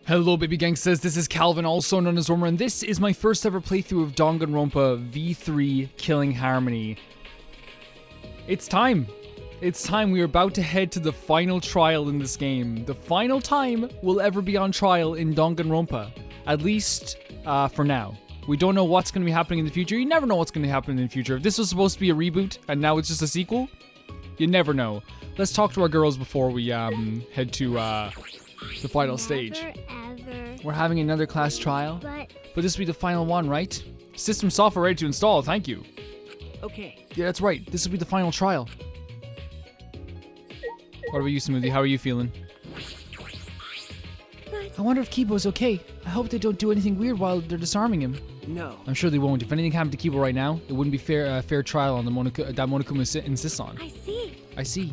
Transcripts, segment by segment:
Hello baby gangsters, this is Calvin, also known as Romer, and this is my first ever playthrough of Danganronpa V3 Killing Harmony. It's time. It's time. We are about to head to the final trial in this game. The final time we'll ever be on trial in Danganronpa. At least, for now. We don't know what's going to be happening in the future. You never know what's going to happen in the future. If this was supposed to be a reboot, and now it's just a sequel, you never know. Let's talk to our girls before we head to the final stage. We're having another class trial, but this will be the final one, right? System software ready to install, thank you. Okay. Yeah, that's right. This will be the final trial. What about you, Smoothie? How are you feeling? I wonder if Kibo's okay. I hope they don't do anything weird while they're disarming him. No. I'm sure they won't. If anything happened to Kibo right now, it wouldn't be fair trial on the that Monokuma insists on. I see.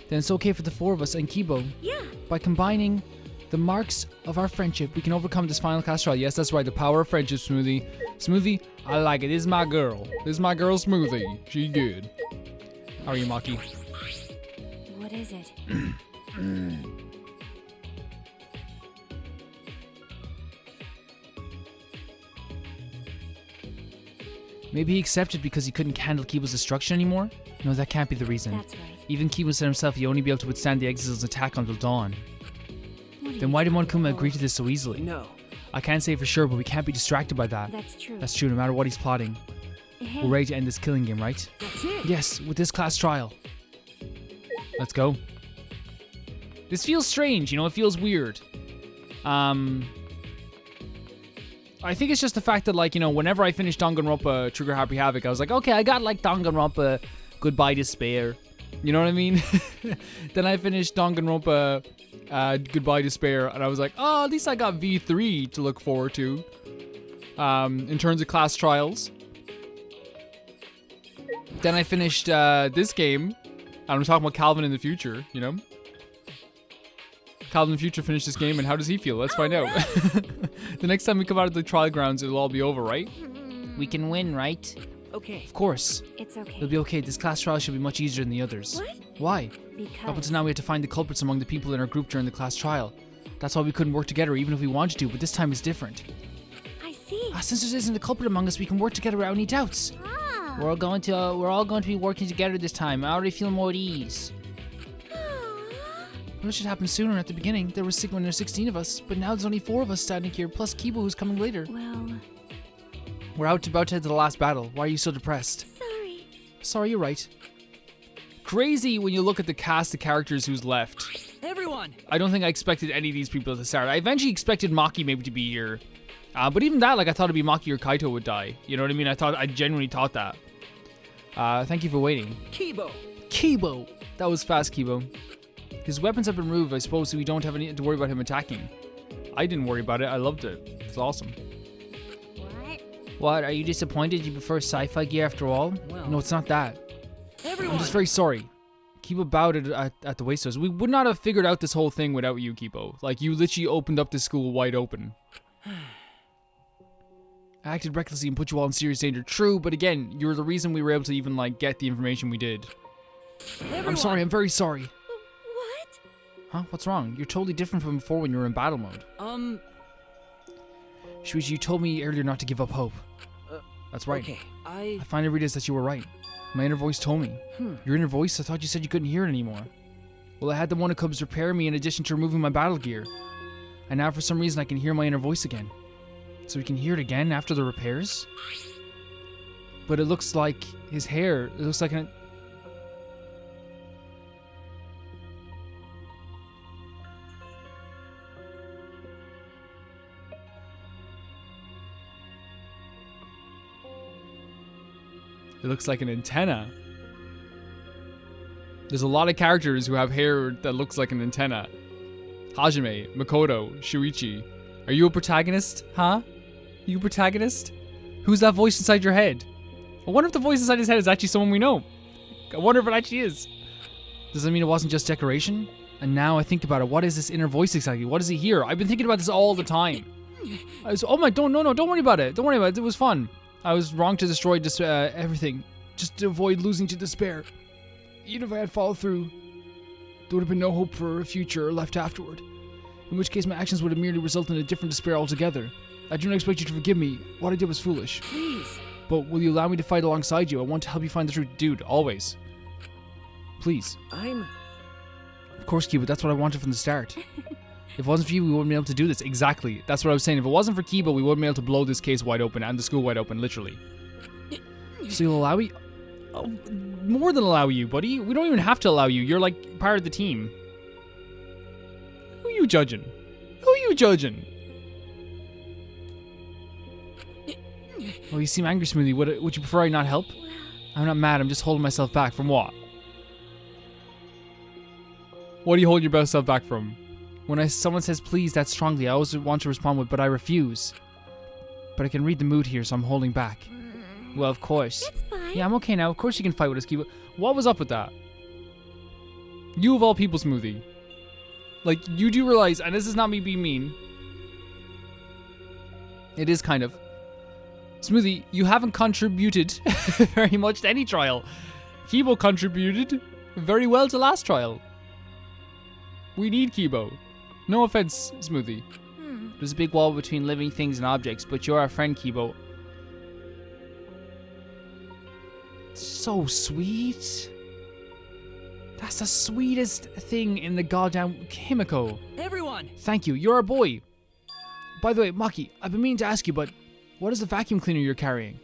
Then it's okay for the four of us and Kibo. Yeah. By combining the marks of our friendship, we can overcome this final class trial. Yes, that's right. The power of friendship, Smoothie. Smoothie, I like it. This is my girl. This is my girl, Smoothie. She good. How are you, Maki? What is it? Maybe he accepted because he couldn't handle Kibo's destruction anymore? No, that can't be the reason. That's right. Even Kibo said himself he'd only be able to withstand the Exil's attack until dawn. Then why did Monokuma agree to this so easily? No. I can't say for sure, but we can't be distracted by that. That's true. That's true, no matter what he's plotting. Hey. We're ready to end this killing game, right? That's it. Yes, with this class trial. Let's go. This feels strange, you know, it feels weird. I think it's just the fact that, like, you know, whenever I finished Danganronpa Trigger Happy Havoc, I was like, okay, I got, like, Danganronpa Goodbye Despair. You know what I mean? Then I finished Danganronpa Goodbye Despair, and I was like, oh, at least I got V3 to look forward to. In terms of class trials. Then I finished this game, and I'm talking about Calvin in the future, you know? Calvin in the future finished this game, and how does he feel? Let's find out. The next time we come out of the trial grounds, it'll all be over, right? We can win, right? Okay. Of course. It's okay. It'll be okay. This class trial should be much easier than the others. What? Why? Up Because until now, we had to find the culprits among the people in our group during the class trial. That's why we couldn't work together, even if we wanted to, but this time is different. I see. Since there isn't a culprit among us, we can work together without any doubts. Ah. We're all going to be working together this time. I already feel more at ease. Well, it should happen sooner. At the beginning, there was when there were 16 of us, but now there's only 4 of us standing here, plus Kibo who's coming later. Well, We're about to head to the last battle. Why are you so depressed? sorry. Sorry, you're right. Crazy when you look at the cast of characters who's left. Everyone. I don't think I expected any of these people at the start. I eventually expected Maki maybe to be here. But even that, like, I thought it'd be Maki or Kaito would die. You know what I mean? I genuinely thought that. Thank you for waiting. Kibo. Kibo! That was fast, Kibo. His weapons have been removed, I suppose, so we don't have any to worry about him attacking. I didn't worry about it. I loved it. It's awesome. What? What? Are you disappointed you prefer sci-fi gear after all? Well. No, it's not that. Everyone. I'm just very sorry. Kibo bowed at the waist. We would not have figured out this whole thing without you, Kibo. Like, you literally opened up this school wide open. I acted recklessly and put you all in serious danger. True, but again, you're the reason we were able to even, like, get the information we did. Everyone. I'm sorry, I'm very sorry. What? Huh? What's wrong? You're totally different from before when you were in battle mode. Shuichi, you told me earlier not to give up hope. That's right. Okay. I finally realized that you were right. My inner voice told me. Your inner voice? I thought you said you couldn't hear it anymore. Well, I had the Monokubs repair me in addition to removing my battle gear. And now for some reason I can hear my inner voice again. So we can hear it again after the repairs? But it looks like his hair, it looks like an... It looks like an antenna. There's a lot of characters who have hair that looks like an antenna. Hajime, Makoto, Shuichi. Are you a protagonist? Huh? You a protagonist? Who's that voice inside your head? I wonder if the voice inside his head is actually someone we know. I wonder if it actually is. Does that mean it wasn't just decoration? And now I think about it, what is this inner voice exactly? What does he hear? I've been thinking about this all the time. Don't worry about it. Don't worry about it. It was fun. I was wrong to destroy everything, just to avoid losing to despair. Even if I had followed through, there would have been no hope for a future left afterward. in which case my actions would have merely resulted in a different despair altogether. I do not expect you to forgive me. What I did was foolish. Please. But will you allow me to fight alongside you? I want to help you find the truth. Dude, always. Please. Of course, Kiba, that's what I wanted from the start. If it wasn't for you, we wouldn't be able to do this. Exactly. That's what I was saying. If it wasn't for Kiba, we wouldn't be able to blow this case wide open and the school wide open, literally. So you'll allow me? Oh, more than allow you, buddy. We don't even have to allow you. You're like part of the team. Who are you judging? Who are you judging? Oh, you seem angry, Smoothie. Would you prefer I not help? I'm not mad. I'm just holding myself back. From what? What do you hold yourself back from? When someone says please that strongly, I always want to respond with, but I refuse. But I can read the mood here, so I'm holding back. Well, of course. It's fine. Yeah, I'm okay now. Of course you can fight with us, Kiba. What was up with that? You of all people, Smoothie. Like, you do realize, and this is not me being mean. It is kind of. Smoothie, you haven't contributed very much to any trial. Kibo contributed very well to last trial. We need Kibo. No offense, Smoothie. There's a big wall between living things and objects, but you're our friend, Kibo. So sweet. That's the sweetest thing in the goddamn Himiko. Everyone. Thank you. You're our boy. By the way, Maki, I've been meaning to ask you, but what is the vacuum cleaner you're carrying?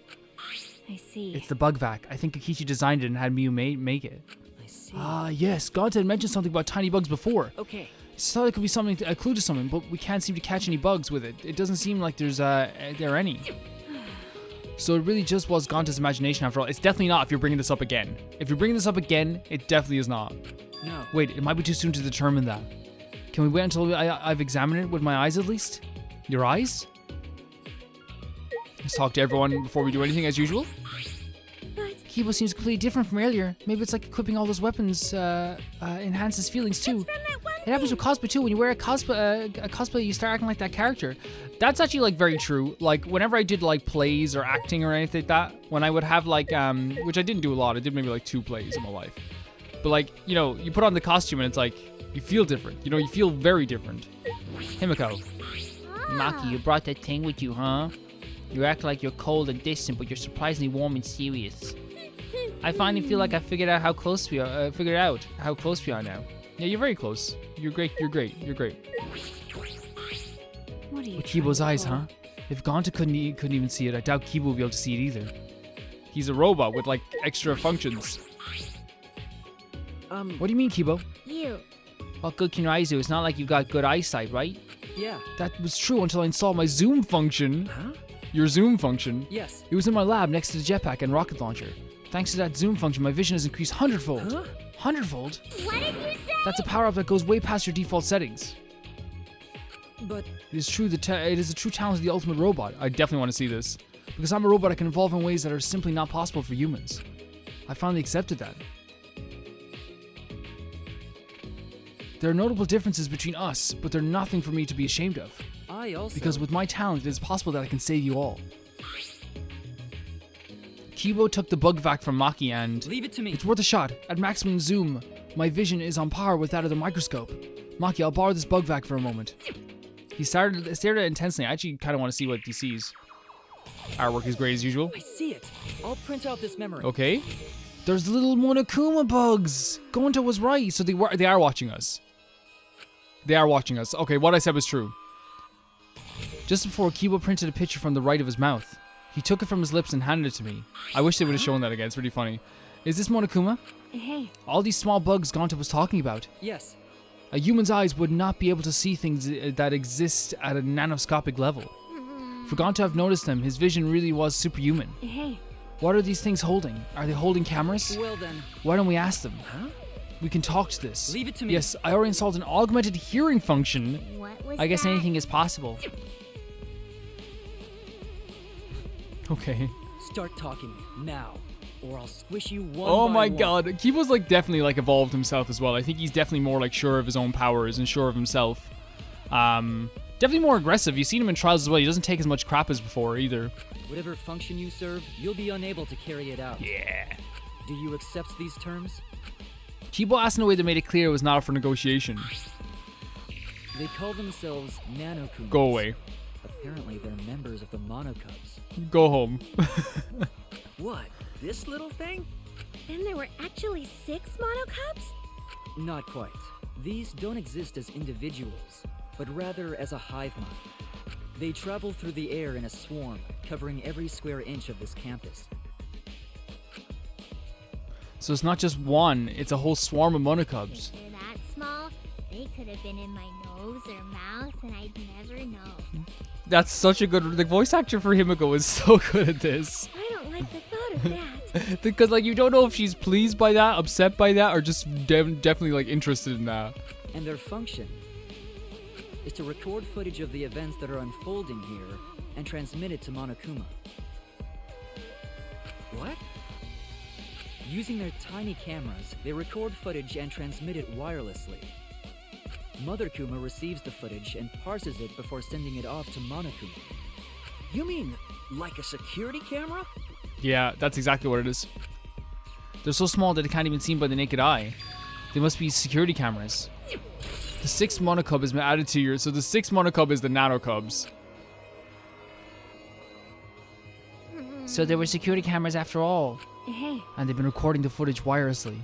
I see. It's the bug vac. I think Akichi designed it and had Miu make it. I see. Ah, yes. Ganta had mentioned something about tiny bugs before. Okay. I thought it could be something, a clue to something, but we can't seem to catch any bugs with it. It doesn't seem like there are any. So it really just was Ganta's imagination after all. It's definitely not if you're bringing this up again. If you're bringing this up again, it definitely is not. No. Wait, it might be too soon to determine that. Can we wait until I've examined it with my eyes at least? Your eyes? Let's talk to everyone before we do anything as usual. But Kibo seems completely different from earlier. Maybe it's like equipping all those weapons enhances feelings too. from that one It happens with cosplay too. When you wear a cosplay, you start acting like that character. That's actually like very true. Like whenever I did like plays or acting or anything like that, when I would have like which I didn't do a lot. I did maybe like 2 plays in my life. But like, you know, you put on the costume and it's like you feel different. You know, you feel very different. Himiko. Maki, you brought that thing with you, huh? You act like you're cold and distant, but you're surprisingly warm and serious. I finally feel like I figured out how close we are. How close we are now. Yeah, you're very close. You're great. You're great. You're great. What are you With Kibo's trying eyes, for? huh? If Ganta couldn't even see it, I doubt Kibo will be able to see it either. He's a robot with like extra functions. What do you mean, Kibo? You. What good can your eyes do? It's not like you've got good eyesight, right? Yeah. That was true until I installed my zoom function. Huh? Your zoom function? Yes. It was in my lab next to the jetpack and rocket launcher. Thanks to that zoom function, my vision has increased 100-fold. Huh? 100-fold? What did you say? That's a power-up that goes way past your default settings. But It is true. It is a true talent of the ultimate robot. I definitely want to see this. Because I'm a robot, I can evolve in ways that are simply not possible for humans. I finally accepted that. There are notable differences between us, but they're nothing for me to be ashamed of. I also. Because with my talent, it is possible that I can save you all. Kibo took the bug vac from Maki and... Leave it to me. It's worth a shot. At maximum zoom, my vision is on par with that of the microscope. Maki, I'll borrow this bug vac for a moment. He stared at it intensely. I actually kind of want to see what he sees. Artwork is great as usual. I see it. I'll print out this memory. Okay. There's the little Monokuma bugs. Gonta was right. So they are watching us. They are watching us. Okay, what I said was true. Just before, Kibo printed a picture from the right of his mouth. He took it from his lips and handed it to me. I wish they would have shown that again. It's really funny. Is this Monokuma? Hey. All these small bugs Gonta was talking about. Yes. A human's eyes would not be able to see things that exist at a nanoscopic level. For Gonta to have noticed them, his vision really was superhuman. Hey. What are these things holding? Are they holding cameras? Well then. Why don't we ask them? Huh? We can talk to this. Leave it to me. Yes, I already installed an augmented hearing function. What was I guess that? anything is possible. Okay. Start talking now, or I'll squish you one. Oh by my one. god. Kibo's like definitely like evolved himself as well. I think he's definitely more like sure of his own powers and sure of himself. Definitely more aggressive. You've seen him in trials as well. He doesn't take as much crap as before either. Whatever function you serve, you'll be unable to carry it out. Yeah. Do you accept these terms? Kibo asked in a way that made it clear it was not up for negotiation. They call themselves Nanokumas. Go away. Apparently, they're members of the Monocubs. Go home. What? This little thing? Then there were actually 6 monocubs? Not quite. These don't exist as individuals, but rather as a hive mind. They travel through the air in a swarm, covering every square inch of this campus. So it's not just one, it's a whole swarm of monocubs. If they're that small, they could have been in my nose or mouth and I'd never know. That's such a good... The voice actor for Himiko is so good at this. I don't like the thought of that. Because, like, you don't know if she's pleased by that, upset by that, or just definitely, like, interested in that. And their function is to record footage of the events that are unfolding here and transmit it to Monokuma. What? Using their tiny cameras, they record footage and transmit it wirelessly. Mother Kuma receives the footage and parses it before sending it off to Monokuma. You mean like a security camera? Yeah, that's exactly what it is. They're so small that they can't even be seen by the naked eye. They must be security cameras. The 6th monocub has been added to your... So the 6th monocub is the nanocubs. So there were security cameras after all. Hey, And they've been recording the footage wirelessly.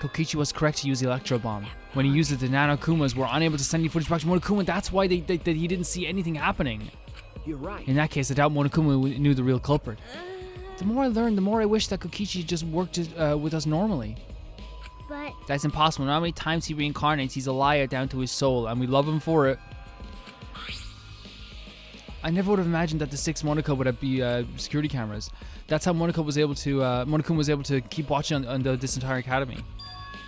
Kokichi was correct to use the electro bomb. When he used it, the nanokumas were unable to send any footage back to Monokuma. That's why he didn't see anything happening. You're right. In that case, I doubt Monokuma knew the real culprit. The more I learn, the more I wish that Kokichi just worked with us normally. but That's impossible. No matter how many times he reincarnates, he's a liar down to his soul, and we love him for it. I never would have imagined that the 6th Monokuma would be security cameras. That's how Monokuma was able to keep watching on this entire academy.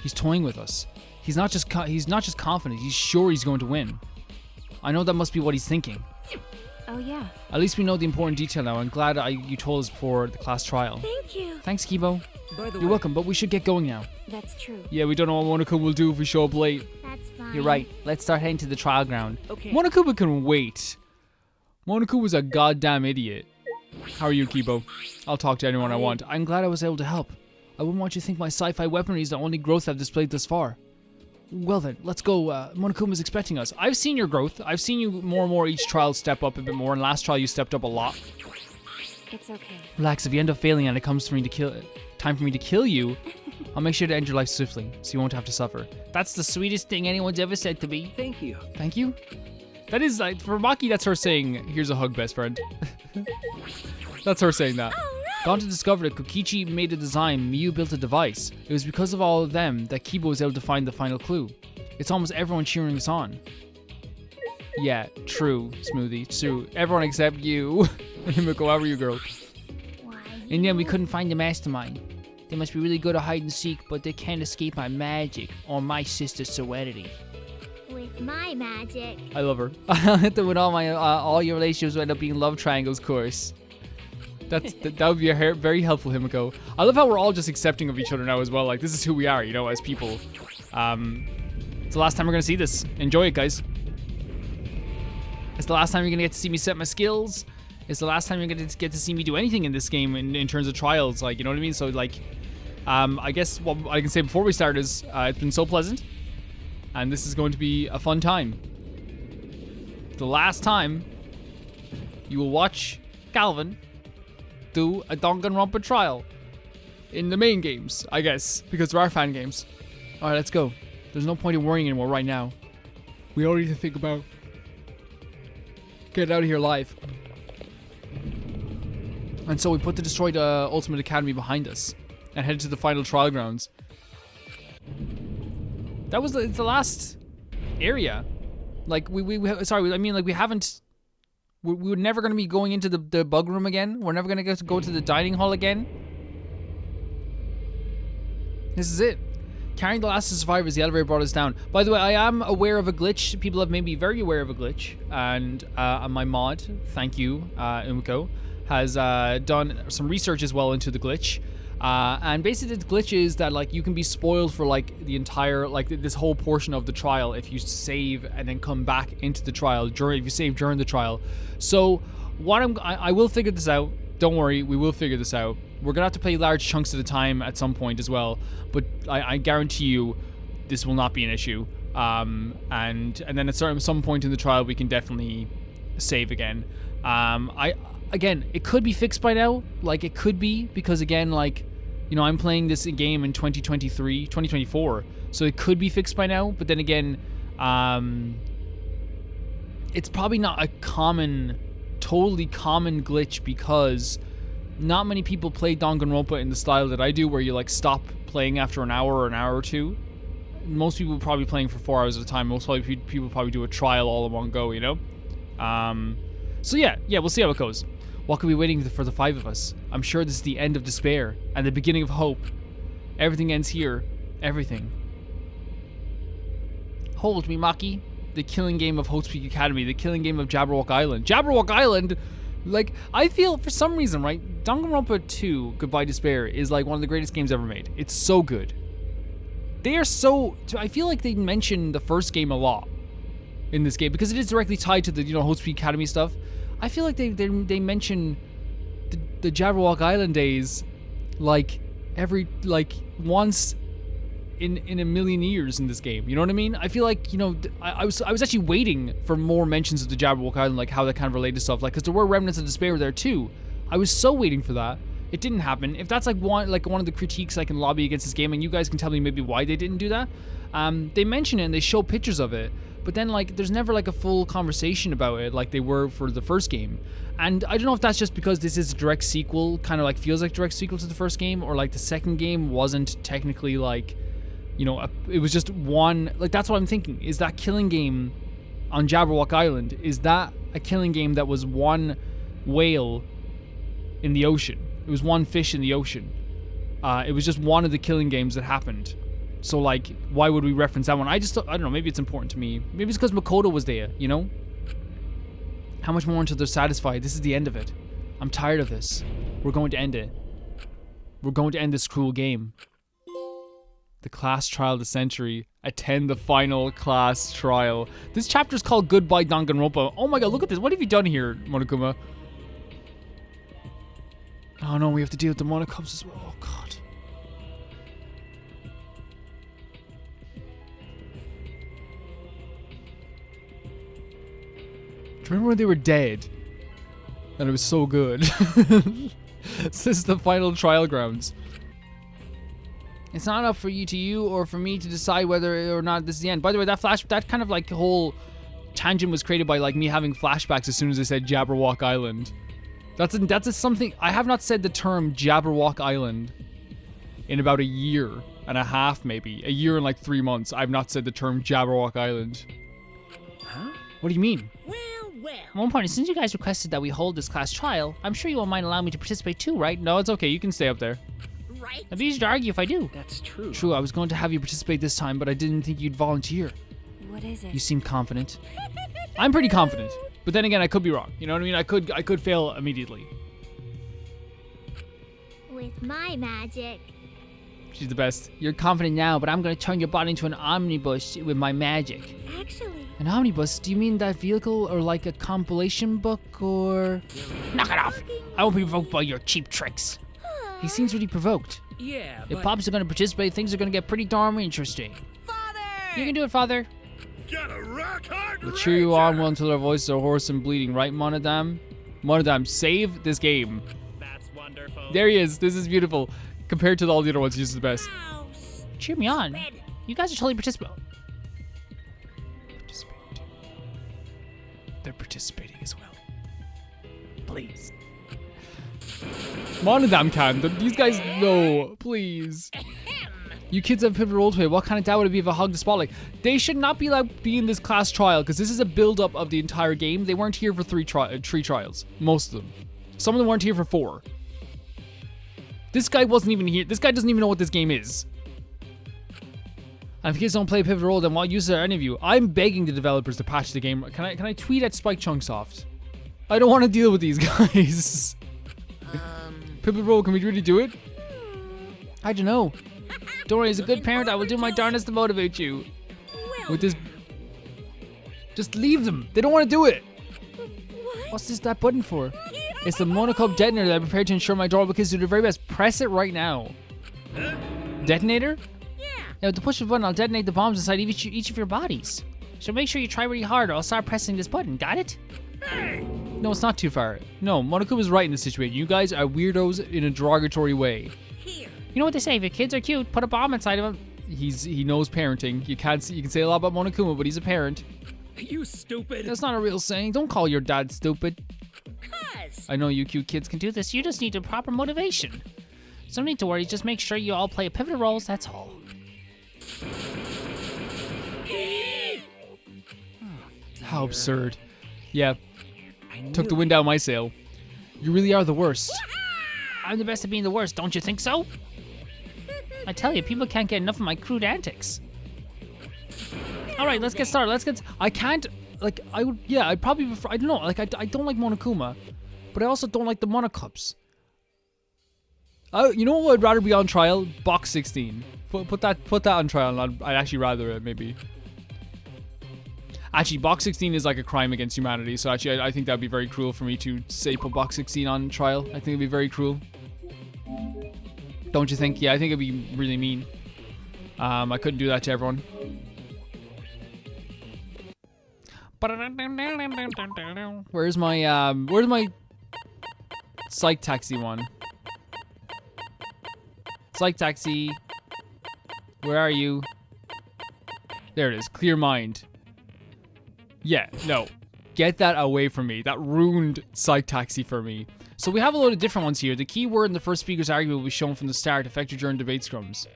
He's toying with us. He's not just confident. He's sure he's going to win. I know that must be what he's thinking. oh yeah. At least we know the important detail now. I'm glad you told us before the class trial. Thank you. Thanks, Kibo. By the You're way, welcome, but we should get going now. That's true. Yeah, we don't know what Monokuma will do if we show up late. That's fine. You're right. Let's start heading to the trial ground. Okay. Monokuma can wait. Monokuma's a goddamn idiot. How are you, Kibo? I'll talk to anyone I want. I'm glad I was able to help. I wouldn't want you to think my sci-fi weaponry is the only growth I've displayed thus far. Well then, let's go. Monokuma's expecting us. I've seen your growth. I've seen you more and more each trial step up a bit more, and last trial you stepped up a lot. It's okay. Relax, if you end up failing and it comes for me to time for me to kill you, I'll make sure to end your life swiftly, so you won't have to suffer. That's the sweetest thing anyone's ever said to me. Thank you. Thank you? That is, like, for Maki, that's her saying, here's a hug, best friend. That's her saying that. Gone to discover that Kokichi made a design, Miyu built a device. It was because of all of them that Kibo was able to find the final clue. It's almost everyone cheering us on. Yeah, true, Smoothie, true. Everyone except you. Himiko, how are you, girl? Why? In the end, we couldn't find the mastermind. They must be really good at hide and seek, but they can't escape my magic or my sister's serenity. With my magic. I love her. I'll hit them with all your relationships will end up being love triangles, course. That would be very helpful, Himiko. I love how we're all just accepting of each other now as well. Like, this is who we are, you know, as people. It's the last time we're gonna see this. Enjoy it, guys. It's the last time you're gonna get to see me set my skills. It's the last time you're gonna get to see me do anything in this game in terms of trials. Like, you know what I mean? So, like, I guess what I can say before we start is it's been so pleasant. And this is going to be a fun time. The last time you will watch Calvin do a Danganronpa trial in the main games, I guess, because there are fan games. Alright, let's go. There's no point in worrying anymore right now. We all need to think about getting out of here live. And so we put the destroyed Ultimate Academy behind us and headed to the final trial grounds. That was it's the last area. Like we haven't. We're never going to be going into the bug room again. We're never going to get to go to the dining hall again. This is it. Carrying the last of the survivors, the elevator brought us down. By the way, I am aware of a glitch. People have made me very aware of a glitch, and my mod, thank you, Umiko, has done some research as well into the glitch. And basically the glitch is that, like, you can be spoiled for, like, the entire, like, this whole portion of the trial if you save and then come back into the trial if you save during the trial. So I will figure this out. Don't worry, we will figure this out. We're gonna have to play large chunks at a time at some point as well, but I guarantee you this will not be an issue. And then at some point in the trial, we can definitely save again. Again, it could be fixed by now. Like, it could be, because again, like, you know, I'm playing this game in 2024, so it could be fixed by now. But then again, it's probably not a totally common glitch, because not many people play Danganronpa in the style that I do, where you like stop playing after an hour or an hour or two. Most people are probably playing for 4 hours at a time. Most people probably do a trial all in one go, you know? So yeah, we'll see how it goes. What could we be waiting for the 5 of us? I'm sure this is the end of despair and the beginning of hope. Everything ends here. Everything. Hold me, Maki. The killing game of Hope's Peak Academy. The killing game of Jabberwock Island. Jabberwock Island? Like, I feel, for some reason, right? Danganronpa 2, Goodbye Despair, is like one of the greatest games ever made. It's so good. They are so... I feel like they mention the first game a lot in this game, because it is directly tied to the, you know, Hope's Peak Academy stuff. I feel like they mention the Jabberwock Island days like once in a million years in this game. You know what I mean? I feel like, you know, I was actually waiting for more mentions of the Jabberwock Island, like how that kind of related to stuff, like, because there were remnants of despair there too. I was so waiting for that. It didn't happen. If that's like one of the critiques I can lobby against this game, and you guys can tell me maybe why they didn't do that. They mention it and they show pictures of it, but then like there's never like a full conversation about it like they were for the first game. And I don't know if that's just because this is a direct sequel, kind of like feels like direct sequel to the first game, or like the second game wasn't technically like, you know, it was just one, like that's what I'm thinking. Is that killing game on Jabberwock Island, is that a killing game that was one whale in the ocean? It was one fish in the ocean. It was just one of the killing games that happened. So like, why would we reference that one? I don't know, maybe it's important to me. Maybe it's because Makoto was there, you know? How much more until they're satisfied? This is the end of it. I'm tired of this. We're going to end it. We're going to end this cruel game. The class trial of the century. Attend the final class trial. This chapter is called Goodbye Danganronpa. Oh my god, look at this. What have you done here, Monokuma? Oh no, we have to deal with the Monokubs as well. Oh god. Do you remember when they were dead? And it was so good. This is the final trial grounds. It's not up for you or for me to decide whether or not this is the end. By the way, that kind of like whole tangent was created by like me having flashbacks as soon as I said Jabberwock Island. That's something. I have not said the term Jabberwock Island in about a year and a half, maybe. A year and like 3 months. I've not said the term Jabberwock Island. Huh? What do you mean? Well. At one point, since you guys requested that we hold this class trial, I'm sure you won't mind allowing me to participate too, right? No, it's okay. You can stay up there. Right. I'd be easy to argue if I do. That's true. True, I was going to have you participate this time, but I didn't think you'd volunteer. What is it? You seem confident. I'm pretty confident. But then again, I could be wrong. You know what I mean? I could fail immediately. With my magic. She's the best. You're confident now, but I'm going to turn your body into an omnibus with my magic. Actually. An omnibus? Do you mean that vehicle or like a compilation book or... Knock it off! I won't be provoked by your cheap tricks. He seems really provoked. Yeah, If but... Pops are going to participate, things are going to get pretty darn interesting. Father! You can do it, Father. Get a rock hard We'll cheer you on until our voices are hoarse and bleeding, right, Monodam? Monodam, save this game. That's wonderful. There he is. This is beautiful. Compared to all the other ones, he's the best. Mouse. Cheer me on. You guys are totally participating. They're participating as well. Please. Monodam can. These guys, no. Please. You kids have pivotal role to play. What kind of doubt would it be if a hog the spotlight? They should not be allowed to be in this class trial because this is a build-up of the entire game. They weren't here for three trials. Most of them. Some of them weren't here for 4. This guy wasn't even here. This guy doesn't even know what this game is. And if kids don't play Pivot Roll, then what use are any of you? I'm begging the developers to patch the game. Can I tweet at Spike Chunsoft? I don't want to deal with these guys. Pivot Roll, can we really do it? I don't know. Don't worry, as a good parent, I will do my darnest to motivate you. With this... Just leave them. They don't want to do it. What's that button for? It's the monocub detonator that I prepared to ensure my adorable kids do their very best. Press it right now. Detonator? Yeah. Now, to push the button, I'll detonate the bombs inside each of your bodies. So make sure you try really hard or I'll start pressing this button. Got it? No, it's not too far. No, Monokuma's right in this situation. You guys are weirdos in a derogatory way. Here. You know what they say, if your kids are cute, put a bomb inside of them. He knows parenting. You can say a lot about Monokuma, but he's a parent. You stupid. That's not a real saying. Don't call your dad stupid. Cuz. I know you cute kids can do Do this, you just need a proper motivation. So no need to worry, just make sure you all play pivotal roles, that's all. How absurd. Yeah, took the wind out of my sail. You really are the worst. I'm the best at being the worst, don't you think so? I tell you, people can't get enough of my crude antics. Alright, let's get started. I can't, like, I'd probably prefer, I don't know, like, I don't like Monokuma, but I also don't like the Monocups. You know what I'd rather be on trial? Box 16. Put that on trial, and I'd actually rather it, maybe. Actually, box 16 is like a crime against humanity, so actually I think that'd be very cruel for me to say put box 16 on trial. I think it'd be very cruel. Don't you think? Yeah, I think it'd be really mean. I couldn't do that to everyone. Where's my psych taxi one? Psych taxi. Where are you? There it is. Clear mind. Yeah, no. Get that away from me. That ruined Psych Taxi for me. So we have a load of different ones here. The key word in the first speaker's argument will be shown from the start, effective during debate scrums.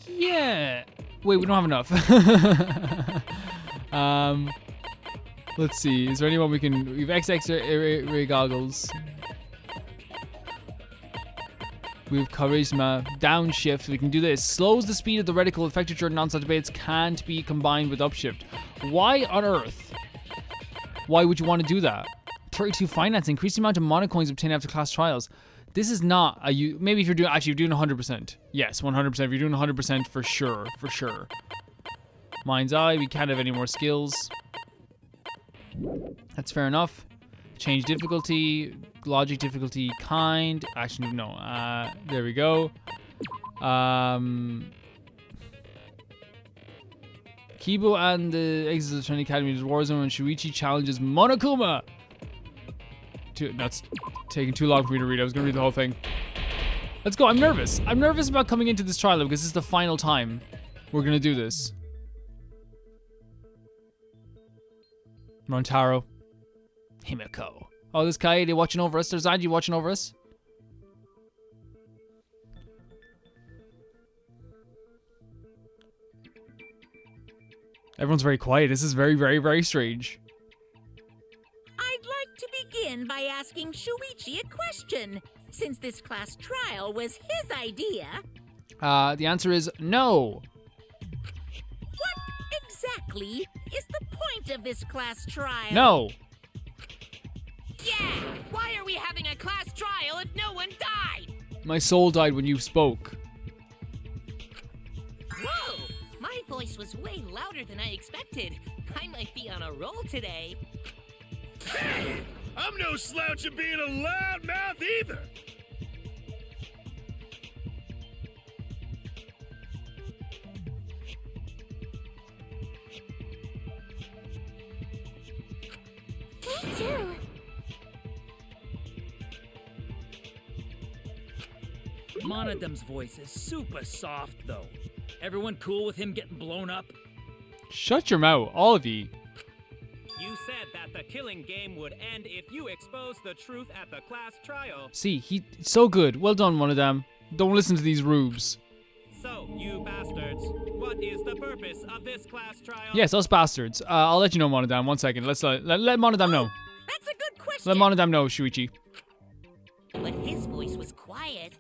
Yeah. Wait, we don't have enough. Let's see. Is there anyone we can... We have XX ray goggles. We have charisma, downshift, we can do this. Slows the speed of the reticle, effective during non-stop debates, can't be combined with upshift. Why on earth? Why would you want to do that? 32 finance, increase the amount of monocoins obtained after class trials. This is not a, maybe if you're doing, actually you're doing 100%. Yes, 100%, if you're doing 100% for sure. Mind's Eye, we can't have any more skills. That's fair enough. Change difficulty, logic difficulty, kind. Actually, no. There we go. Kibo and the exits of the Training Academy is Warzone, and Shuichi challenges Monokuma. That's taking too long for me to read. I was gonna read the whole thing. Let's go. I'm nervous. I'm nervous about coming into this trial because this is the final time we're gonna do this. Rantaro. Himiko. Oh, there's Kaede watching over us. There's Angie watching over us. Everyone's very quiet. This is very, very, very strange. I'd like to begin by asking Shuichi a question, since this class trial was his idea. The answer is no. What exactly is the point of this class trial? No. Yeah! Why are we having a class trial if no one died? My soul died when you spoke. Whoa! My voice was way louder than I expected. I might be on a roll today. Hey! I'm no slouch at being a loudmouth either! Me too. Monodam's voice is super soft, though. Everyone cool with him getting blown up? Shut your mouth, all of you. You said that the killing game would end if you exposed the truth at the class trial. See, he's so good. Well done, one of them. Don't listen to these rubes. So, you bastards, what is the purpose of this class trial? Yes, us bastards. I'll let you know, Monodam. 1 second. Let's let Monodam know. That's a good question. Let Monodam know, Shuichi. But his voice was quiet.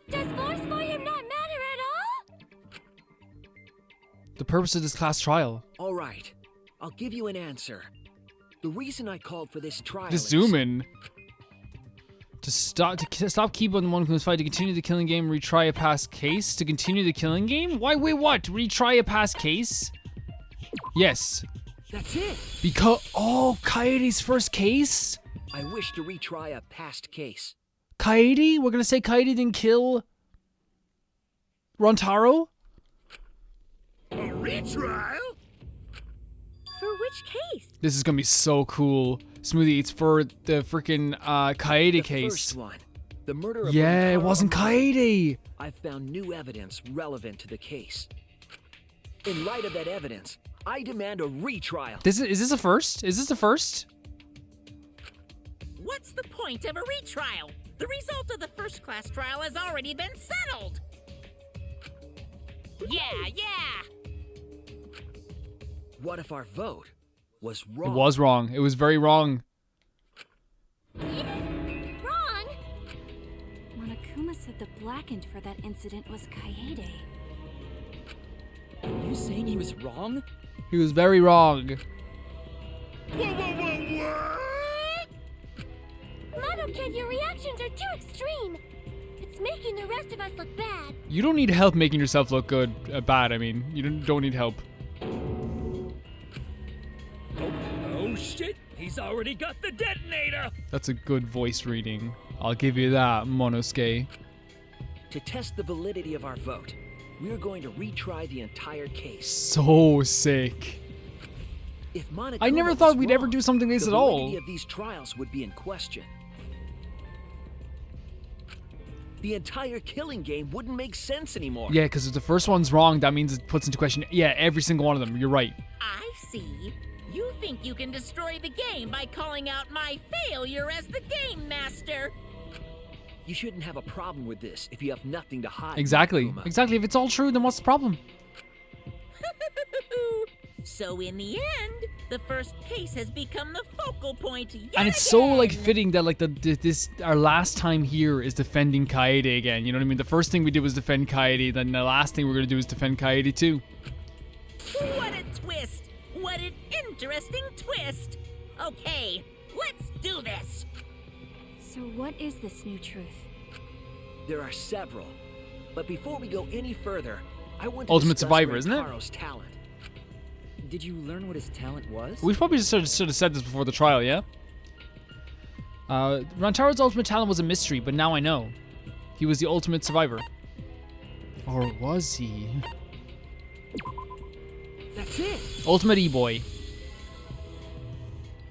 Does force volume not matter at all? The purpose of this class trial. All right, I'll give you an answer. The reason I called for this trial Just is... zoom in. To stop Kibo and the Monokuma's fight, to continue the killing game, retry a past case. To continue the killing game? Why, wait, what? Retry a past case? Yes. That's it. Because, oh, Kaede's first case? I wish to retry a past case. Kaede? We're gonna say Kaede didn't kill Rantaro? A retrial? For which case? This is gonna be so cool. Smoothie, it's for the freaking Kaede The case. first one. The murder of Yeah, it Rantaro wasn't Harmony. Kaede. I've found new evidence relevant to the case. In light of that evidence, I demand a retrial. Is this a first? Is this a first? What's the point of a retrial? The result of the first class trial has already been settled. Yeah. What if our vote was It wrong? was wrong. It was very wrong. Wrong. Monokuma said the blackened for that incident was Kaede. You saying he was wrong? He was very wrong. What? Mono Kid, your reactions are too extreme. It's making the rest of us look bad. You don't need help making yourself look good, bad. I mean, you don't need help. Oh shit! He's already got the detonator! That's a good voice reading. I'll give you that, Monosuke. To test the validity of our vote, we're going to retry the entire case. So sick. If Monokuma I never was thought we'd ever wrong, do something like this the at all. validity of these trials would be in question. The entire killing game wouldn't make sense anymore. Yeah, because if the first one's wrong, that means it puts into question, yeah, every single one of them. You're right. I see. You think you can destroy the game by calling out my failure as the game master. You shouldn't have a problem with this if you have nothing to hide. Exactly. Monokuma. Exactly. If it's all true, then what's the problem? So in the end, the first case has become the focal point yet And it's so like again. fitting that like this our last time here is defending Kaede again. You know what I mean? The first thing we did was defend Kaede, then the last thing we're gonna do is defend Kaede too. What a twist! What an interesting twist! Okay, let's do this! So what is this new truth? There are several. But before we go any further, I want to Ultimate discuss Survivor, isn't it? Rantaro's talent. Did you learn what his talent was? We probably just should have said this before the trial, yeah? Rantaro's ultimate talent was a mystery, but now I know. He was the ultimate survivor. Or was he? That's it. Ultimate E-boy.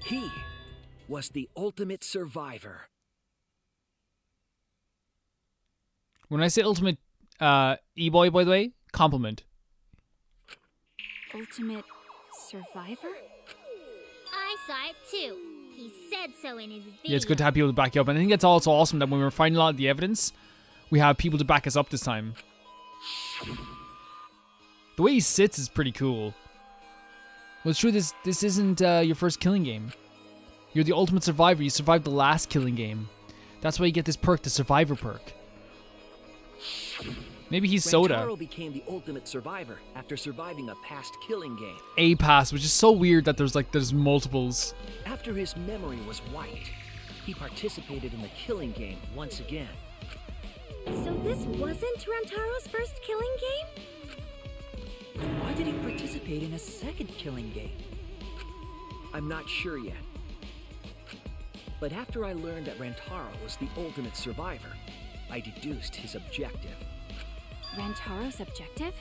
He was the ultimate survivor. When I say ultimate E-boy, by the way, compliment. Ultimate survivor? I saw it too. He said so in his video. Yeah, it's good to have people to back you up. And I think it's also awesome that when we're finding a lot of the evidence, we have people to back us up this time. The way he sits is pretty cool. Well, it's true, this isn't your first killing game. You're the ultimate survivor. You survived the last killing game. That's why you get this perk, the survivor perk. Maybe he's Soda. Rantaro became the ultimate survivor after surviving a past killing game. A-pass, which is so weird that there's multiples. After his memory was wiped, he participated in the killing game once again. So this wasn't Rantaro's first killing game? Why did he participate in a second killing game? I'm not sure yet. But after I learned that Rantaro was the ultimate survivor, I deduced his objective. Rantaro's objective?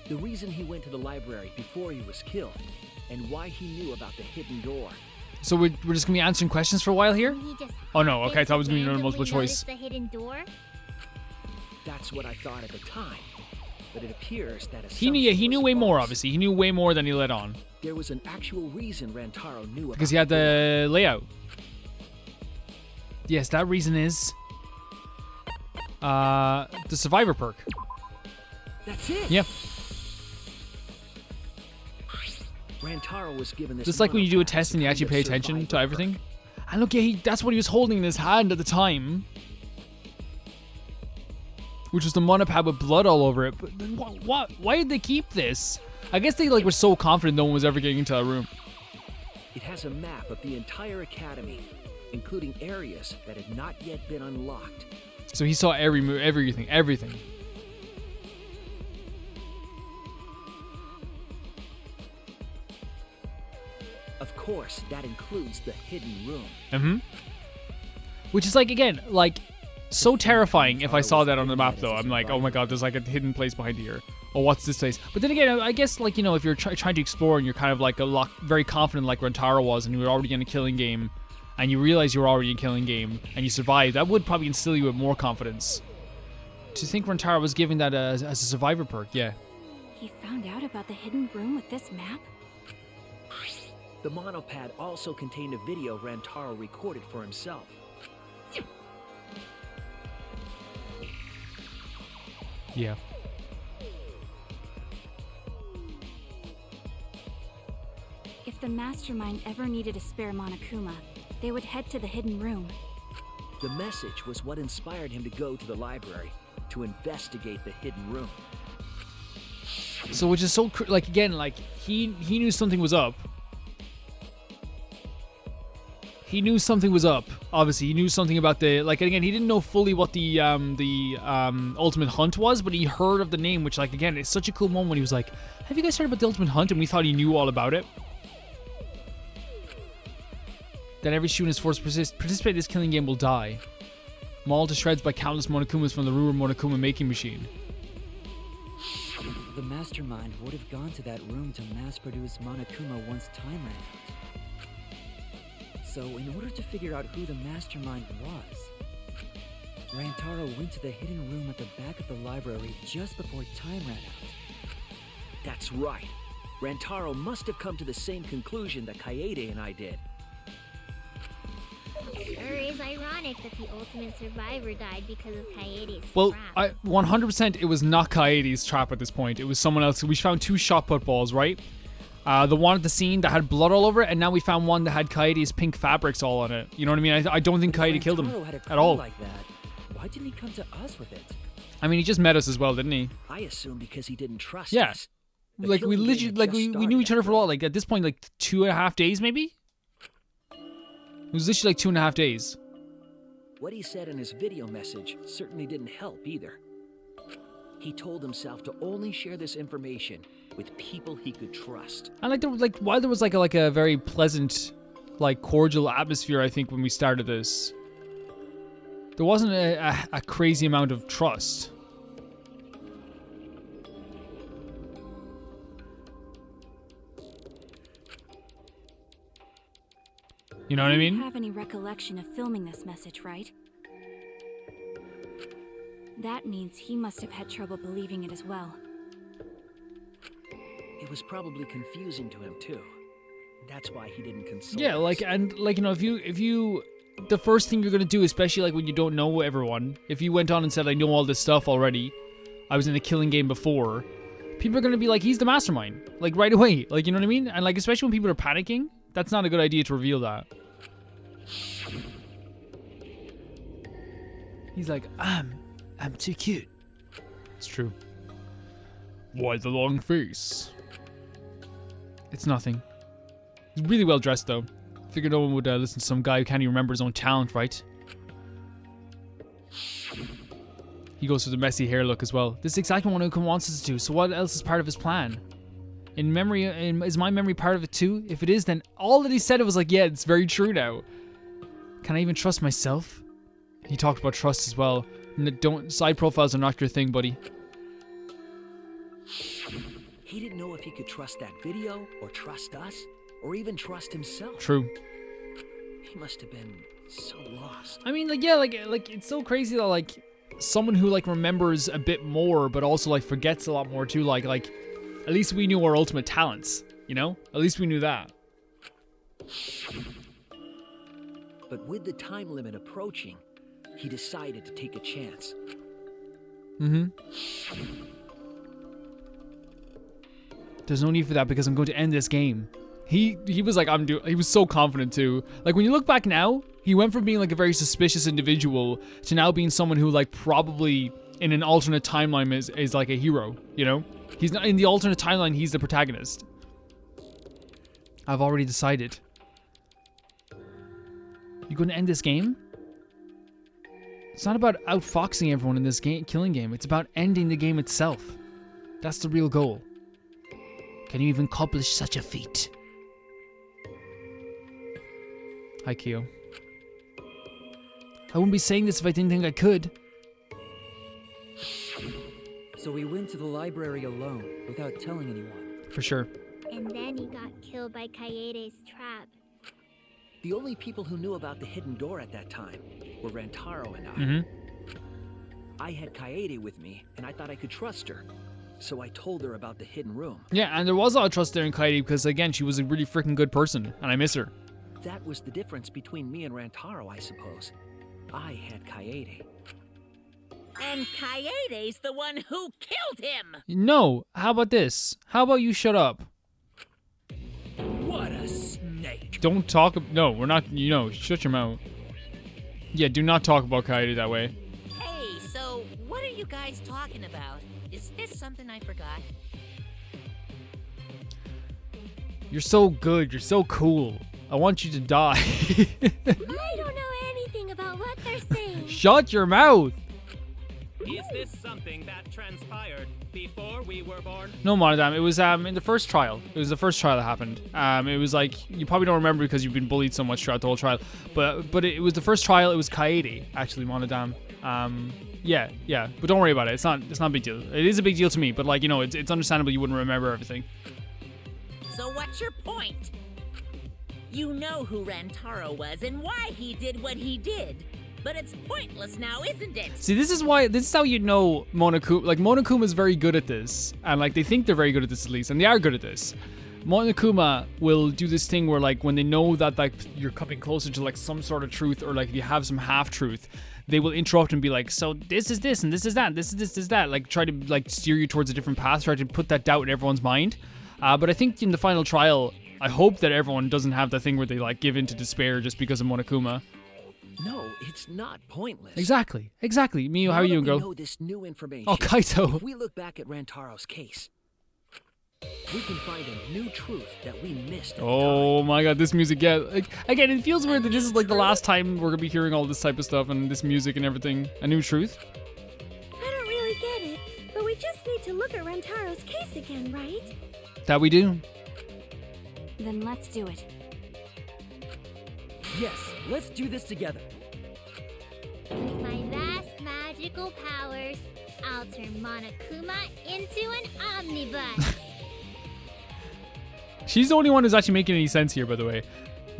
The reason he went to the library before he was killed, and why he knew about the hidden door. So we're just gonna be answering questions for a while here? He just Oh no, okay, I happened thought it was to gonna be randomly multiple choice. notice the hidden door? That's what I thought at the time. But it appears that He knew was way more, false. obviously. He knew way more than he let on. There was an actual reason Rantaro knew about Because he had the the layout. Yes, that reason is the survivor perk. That's it. Yeah. Rantaro was given this. Just like when you do a monopad test and you become actually the pay attention to survivor everything. perk. And look, yeah, that's what he was holding in his hand at the time. Which was the monopad with blood all over it. But then what? Why did they keep this? I guess they were so confident no one was ever getting into that room. It has a map of the entire academy, including areas that had not yet been unlocked. So he saw every move, everything. Of course, that includes the hidden room. Mm-hmm. Which is again, So terrifying if I saw that on the map, though. I'm like, oh my god, there's like a hidden place behind here. Oh, what's this place? But then again, I guess, like, you know, if you're trying to explore and you're kind of like very confident like Rantaro was, and you were already in a killing game, and you realize you were already in a killing game, and you survived, that would probably instill you with more confidence. To think Rantaro was giving that as a survivor perk, yeah. He found out about the hidden room with this map? The monopad also contained a video Rantaro recorded for himself. Yeah. If the mastermind ever needed a spare Monokuma, they would head to the hidden room. The message was what inspired him to go to the library to investigate the hidden room. So, which is so, like, again, like, he knew something was up. He knew something was up. Obviously, he knew something about the, like, again, he didn't know fully what the ultimate hunt was, but he heard of the name, which, like, again, it's such a cool moment when he was like, have you guys heard about the ultimate hunt? And we thought he knew all about it. Then every student is forced to participate in this killing game will die. Mauled to shreds by countless Monokumas from the Ruhr Monokuma making machine. The mastermind would have gone to that room to mass-produce Monokuma once time ran out. So, in order to figure out who the mastermind was, Rantaro went to the hidden room at the back of the library just before time ran out. That's right. Rantaro must have come to the same conclusion that Kaede and I did. It sure is ironic that the ultimate survivor died because of Kaede's Well, trap. 100% it was not Kaede's trap at this point. It was someone else. We found 2 shot put balls, right? The one at the scene that had blood all over it, and now we found one that had Kaede's pink fabrics all on it. You know what I mean? I don't think Kaede killed him at all. Like that, why didn't he come to us with it? I mean, he just met us as well, didn't he? I assume because he didn't trust Yeah. us. Like, we literally, like, we knew each other for a lot. Like, at this point, like, 2.5 days, maybe? It was literally like 2.5 days. What he said in his video message certainly didn't help either. He told himself to only share this information with people he could trust. And like, while there was like a very pleasant, like, cordial atmosphere, I think, when we started this, there wasn't a crazy amount of trust. You know what I You don't mean? have any recollection of filming this message, right? That means he must have had trouble believing it as well. It was probably confusing to him too. That's why he didn't consult Yeah, us. like, and like, you know, if you the first thing you're gonna do, especially like when you don't know everyone, if you went on and said, I know all this stuff already, I was in a killing game before, people are gonna be like, he's the mastermind, like, right away. Like, you know what I mean? And like, especially when people are panicking, that's not a good idea to reveal that. He's like, I'm too cute. It's true. Why the long face? It's nothing. He's really well dressed, though. Figured no one would listen to some guy who can't even remember his own talent, right? He goes for the messy hair look as well. This is exactly what Okun wants us to do, so what else is part of his plan? Is my memory part of it too? If it is, then all that he said, it was like, yeah, it's very true now. Can I even trust myself? He talked about trust as well. Side profiles are not your thing, buddy. He didn't know if he could trust that video, or trust us, or even trust himself. True. He must have been so lost. I mean, like, yeah, like it's so crazy that, like, someone who, like, remembers a bit more, but also, like, forgets a lot more too. Like, at least we knew our ultimate talents, you know? At least we knew that. But with the time limit approaching, he decided to take a chance. Mm-hmm. There's no need for that because I'm going to end this game. He was like, he was so confident too. Like, when you look back now, he went from being like a very suspicious individual to now being someone who, like, probably in an alternate timeline is like a hero, you know? He's not in the alternate timeline, he's the protagonist. I've already decided. You going to end this game? It's not about outfoxing everyone in this killing game. It's about ending the game itself. That's the real goal. Can you even accomplish such a feat? Hi, Kyo. I wouldn't be saying this if I didn't think I could. So we went to the library alone, without telling anyone. For sure. And then he got killed by Kaede's trap. The only people who knew about the hidden door at that time were Rantaro and I. Mm-hmm. I had Kaede with me, and I thought I could trust her. So I told her about the hidden room. Yeah, and there was a lot of trust there in Kaede because, again, she was a really freaking good person, and I miss her. That was the difference between me and Rantaro, I suppose. I had Kaede. And Kaede's the one who killed him! No, how about this? How about you shut up? What a snake! Don't talk. No, we're not. You know, shut your mouth. Yeah, do not talk about Kaede that way. Hey, so what are you guys talking about? Is this something I forgot? You're so good. You're so cool. I want you to die. I don't know anything about what they're saying. Shut your mouth. Is this something that transpired before we were born? No, Monodam. It was in the first trial. It was the first trial that happened. It was like, you probably don't remember because you've been bullied so much throughout the whole trial. But it was the first trial. It was Kaede, actually, Monodam. Yeah. But don't worry about it. It's not a big deal. It is a big deal to me, but like, you know, it's understandable you wouldn't remember everything. So what's your point? You know who Rantaro was and why he did what he did. But it's pointless now, isn't it? See, this is how you know Monokuma. Like, Monokuma is very good at this. And, like, they think they're very good at this, at least. And they are good at this. Monokuma will do this thing where, like, when they know that, like, you're coming closer to, like, some sort of truth, or, like, you have some half-truth, they will interrupt and be like, so this is this, and this is that, this is that. Like, try to, like, steer you towards a different path, try to put that doubt in everyone's mind. But I think in the final trial, I hope that everyone doesn't have the thing where they, like, give in to despair just because of Monokuma. No, it's not pointless. Exactly. Miyu, how are you, We girl? know this new information. Oh, Kaito. If we look back at Rantaro's case, we can find a new truth that we missed. At Oh my god, this music, yeah. Like, again, it feels weird that this is like the last time we're gonna be hearing all this type of stuff and this music and everything. A new truth. I don't really get it, but we just need to look at Rantaro's case again, right? That we do. Then let's do it. Yes, let's do this together. With my vast magical powers, I'll turn Monokuma into an omnibus. She's the only one who's actually making any sense here, by the way.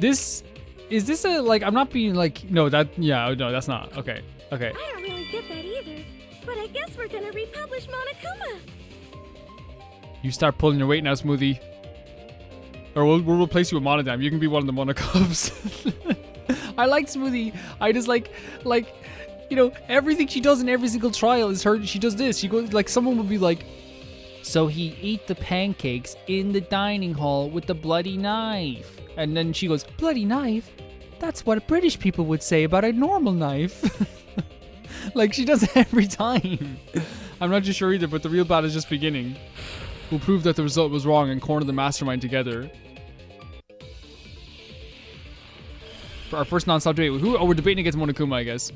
Is this a, like, I'm not being like, no, that's not. Okay. I don't really get that either, but I guess we're gonna republish Monokuma. You start pulling your weight now, Smoothie. Or we'll replace you with Monodam. You can be one of the Monocubs. I like Smoothie. I just like, you know, everything she does in every single trial is her. She does this. She goes, like, someone would be like, so he ate the pancakes in the dining hall with the bloody knife. And then she goes, bloody knife? That's what British people would say about a normal knife. Like, she does it every time. I'm not too sure either, but the real battle is just beginning. We'll prove that the result was wrong and corner the mastermind together. For our first non-stop debate, we're debating against Monokuma, I guess.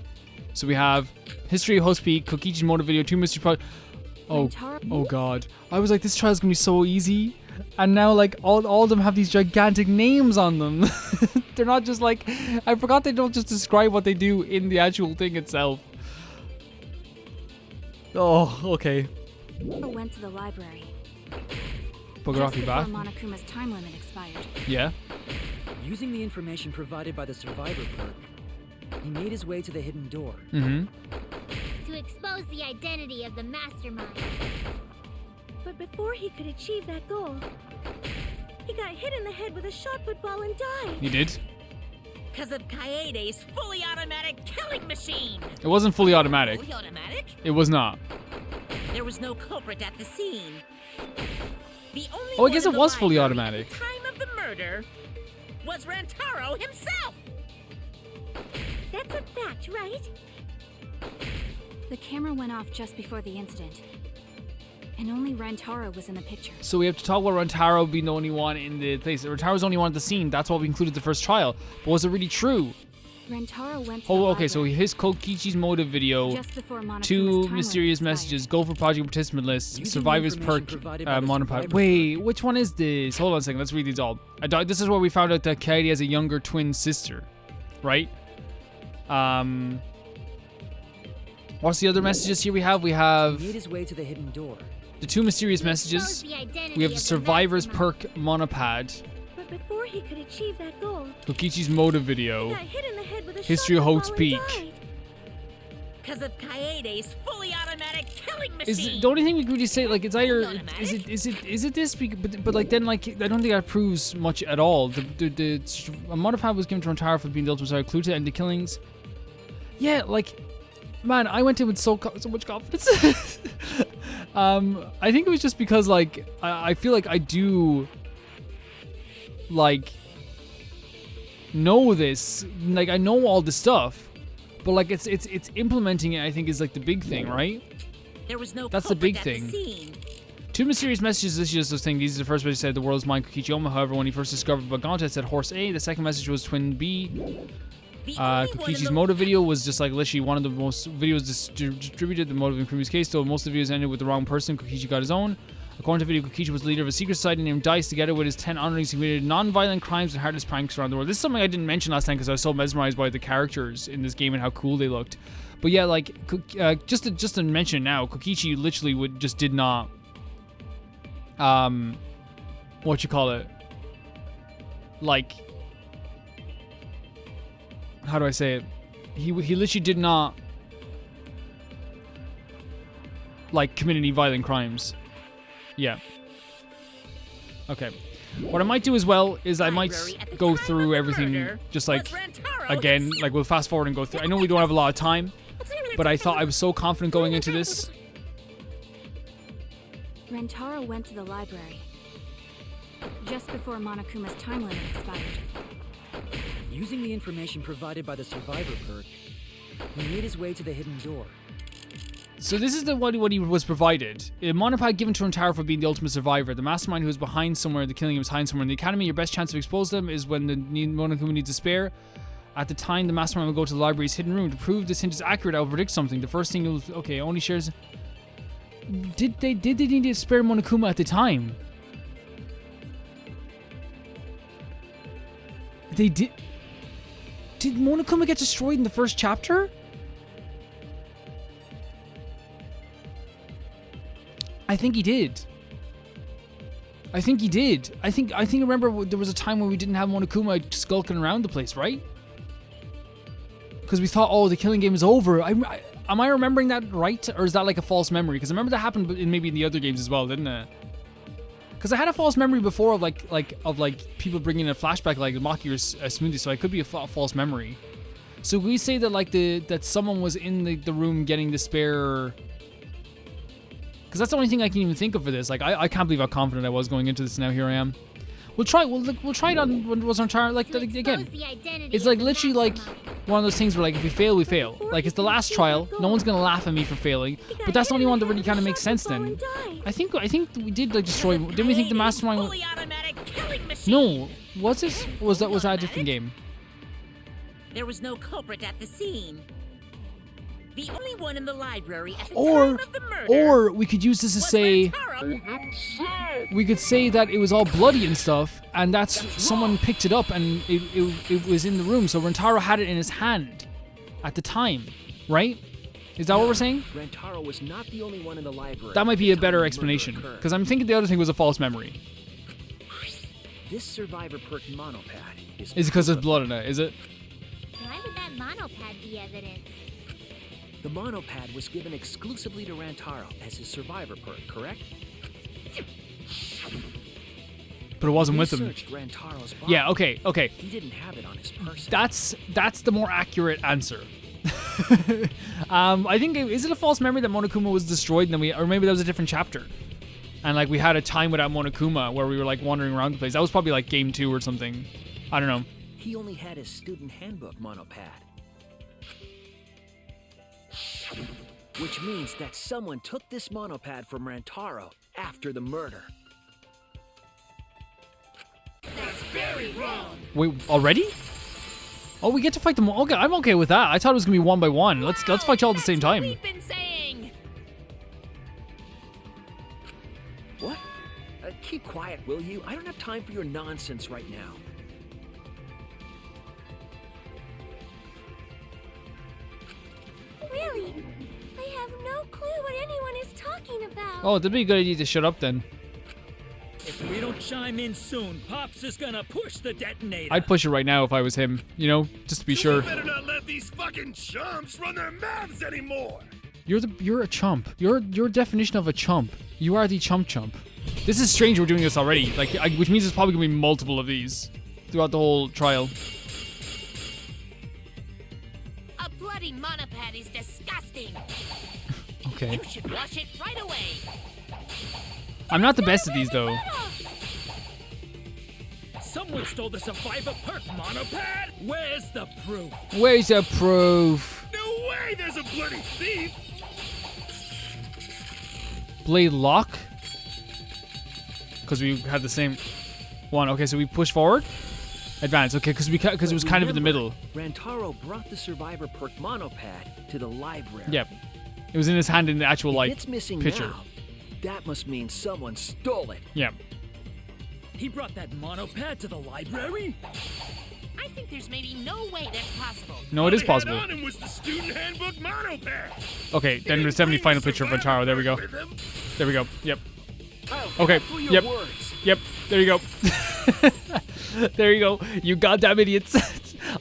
So we have History of Host Peak, Kokichi's motive video, 2 mystery pro. Oh god. I was like, this trial's gonna be so easy. And now, like, all of them have these gigantic names on them. They're not just like, I forgot they don't just describe what they do in the actual thing itself. Oh, okay. Went to the library. Just before Monokuma's time limit expired. Yeah. Using the information provided by the survivor clerk, he made his way to the hidden door. Mm-hmm. To expose the identity of the mastermind. But before he could achieve that goal, he got hit in the head with a shot put ball and died. He did. Because of Kaede's fully automatic killing machine. It wasn't fully automatic. Fully automatic? It was not. There was no culprit at the scene. The only Oh, I guess one it in was the fully library automatic. At the time of the murder was Rantaro himself. That's a fact, right? The camera went off just before the incident. And only Rantaro was in the picture. So we have to talk about Rantaro being the only one in the place. Rantaro's the only one at the scene. That's why we included the first trial. But was it really true? Rantaro went to the Oh, okay, so library his Kokichi's motive video, just before Monokuma's 2 time mysterious limit messages, expired. go for project participant list, Using survivors the perk, information provided by the monopad. survivor Wait, which one is this? Hold on a second, let's read these all. This is where we found out that Kaede has a younger twin sister, right? What's the other messages here we have? We have He made his way to the hidden door. the 2 mysterious messages. The identity We have of the the survivor's mastermind. perk monopad. But before he could achieve that goal, Kokichi's motive he video. got hit in the head with a History of shotgun Hope's ball and Peak. died. Because of Kaede's fully automatic killing machine. Is the only thing we can really say, like, it's either Automatic? is it this? But like then like I don't think that proves much at all. The a monopad was given to Rantaro for being the ultimate clue to end the killings. Yeah, like, man, I went in with so much confidence. I think it was just because like I feel like I do like know this, like I know all this stuff. But like it's implementing it, I think, is like the big thing, right? There was no That's the big culprit at the thing. scene. 2 mysterious messages. This is just this thing. These are the first message said the world's mind Kokichi Oma. However, when he first discovered Baganta, it said horse A. The second message was twin B. The only one in Kokichi's the- motive video was just like literally one of the most videos distributed. The motive in Kumi's case, though most of the videos ended with the wrong person. Kokichi got his own. According to the video, Kokichi was the leader of a secret society named DICE. Together with his 10 honorees, he committed non-violent crimes and heartless pranks around the world. This is something I didn't mention last time because I was so mesmerized by the characters in this game and how cool they looked. But yeah, like just to mention now, Kokichi literally did not what you call it, like, how do I say it? He literally did not like commit any violent crimes. Yeah. Okay. What I might do as well is I might Library at the go time of through the everything murder just was like Rantaro again, himself. like we'll fast forward and go through. I know we don't have a lot of time, but I thought I was so confident going into this. Rantaro went to the library just before Monokuma's time limit expired. Using the information provided by the survivor perk, he made his way to the hidden door. So this is what he was provided. A monopad given to Rantaro for being the ultimate survivor. The mastermind who is behind somewhere, the killing him is hiding somewhere in the academy. Your best chance to expose them is when the Monokuma needs a spare. At the time, the mastermind will go to the library's hidden room. To prove this hint is accurate, I will predict something. The first thing you'll... Okay, only shares... Did they need a spare Monokuma at the time? They did... Did Monokuma get destroyed in the first chapter? I think he did. I think I remember there was a time when we didn't have Monokuma skulking around the place, right? Because we thought, oh, the killing game is over. Am I remembering that right? Or is that like a false memory? Because I remember that happened maybe in the other games as well, didn't it? Because I had a false memory before of like people bringing in a flashback like Maki or Smoothie, so it could be a false memory. So we say that like that someone was in the room getting the spare... Because that's the only thing I can even think of for this. Like, I can't believe how confident I was going into this. Now here I am. We'll try it on when it was on trial. Like that again. It's like literally like one of those things where like if we fail, we fail. Like it's the last trial. No one's gonna laugh at me for failing. But that's the only one that really kind of makes sense. Then I think we did like destroy. Didn't we think the mastermind? Fully automatic killing machine. No, was this? Was that a different game? There was no culprit at the scene. The only one in the library at the Or time of the murder or we could use this to was say. Rantaro. We could say that it was all bloody and stuff, and that's someone picked it up and it was in the room. So Rantaro had it in his hand at the time, right? Is that what we're saying? Rantaro was not the only one in the library. That might be a at the time better the murder explanation, occurred. because I'm thinking the other thing was a false memory. This survivor perk monopad is Is it because proof there's of blood in it? Is it? Why would that monopad be evidence? The monopad was given exclusively to Rantaro as his survivor perk, correct? But it wasn't We with him. searched Rantaro's body. Yeah. Okay. He didn't have it on his person. That's the more accurate answer. I think is it a false memory that Monokuma was destroyed and then or maybe that was a different chapter, and like we had a time without Monokuma where we were like wandering around the place. That was probably like game 2 or something. I don't know. He only had his student handbook monopad. Which means that someone took this monopad from Rantaro after the murder. Wait, already? Oh, we get to fight them. Okay, I'm okay with that. I thought it was gonna be one by one. Let's fight you all at the same time. We've been saying. What? Keep quiet, will you? I don't have time for your nonsense right now. really, I have no clue what anyone is talking about. Oh, that'd be a good idea to shut up then. If we don't chime in soon, Pops is gonna push the detonator. I'd push it right now if I was him, you know, just to be sure. We better not let these fucking chumps run their mouths anymore. You're a chump. You're your definition of a chump. You are the chump. This is strange we're doing this already, like, which means there's probably gonna be multiple of these throughout the whole trial. A bloody monopad is disgusting. Okay. You should wash it right away. I'm not the best at these though. Someone stole the Survivor Perk monopad? Where's the proof? Where's the proof? No way there's a bloody thief. Blade lock? Because we had the same one. Okay, so we push forward? Advance, okay, because it was kind of in the middle. Rantaro brought the Survivor Perk monopad to the library. Yep. It was in his hand in the actual, like, It's missing picture. now. That must mean someone stole it. Yep. He brought that monopad to the library? I think there's maybe no way that's possible. No, it is All they possible. had on him was the student handbook monopad. Okay, then there's definitely final picture of Rantaro. There we go. With him. There we go. Yep. Oh, Okay, for your yep. words. Yep. There you go. There you go. You goddamn idiots.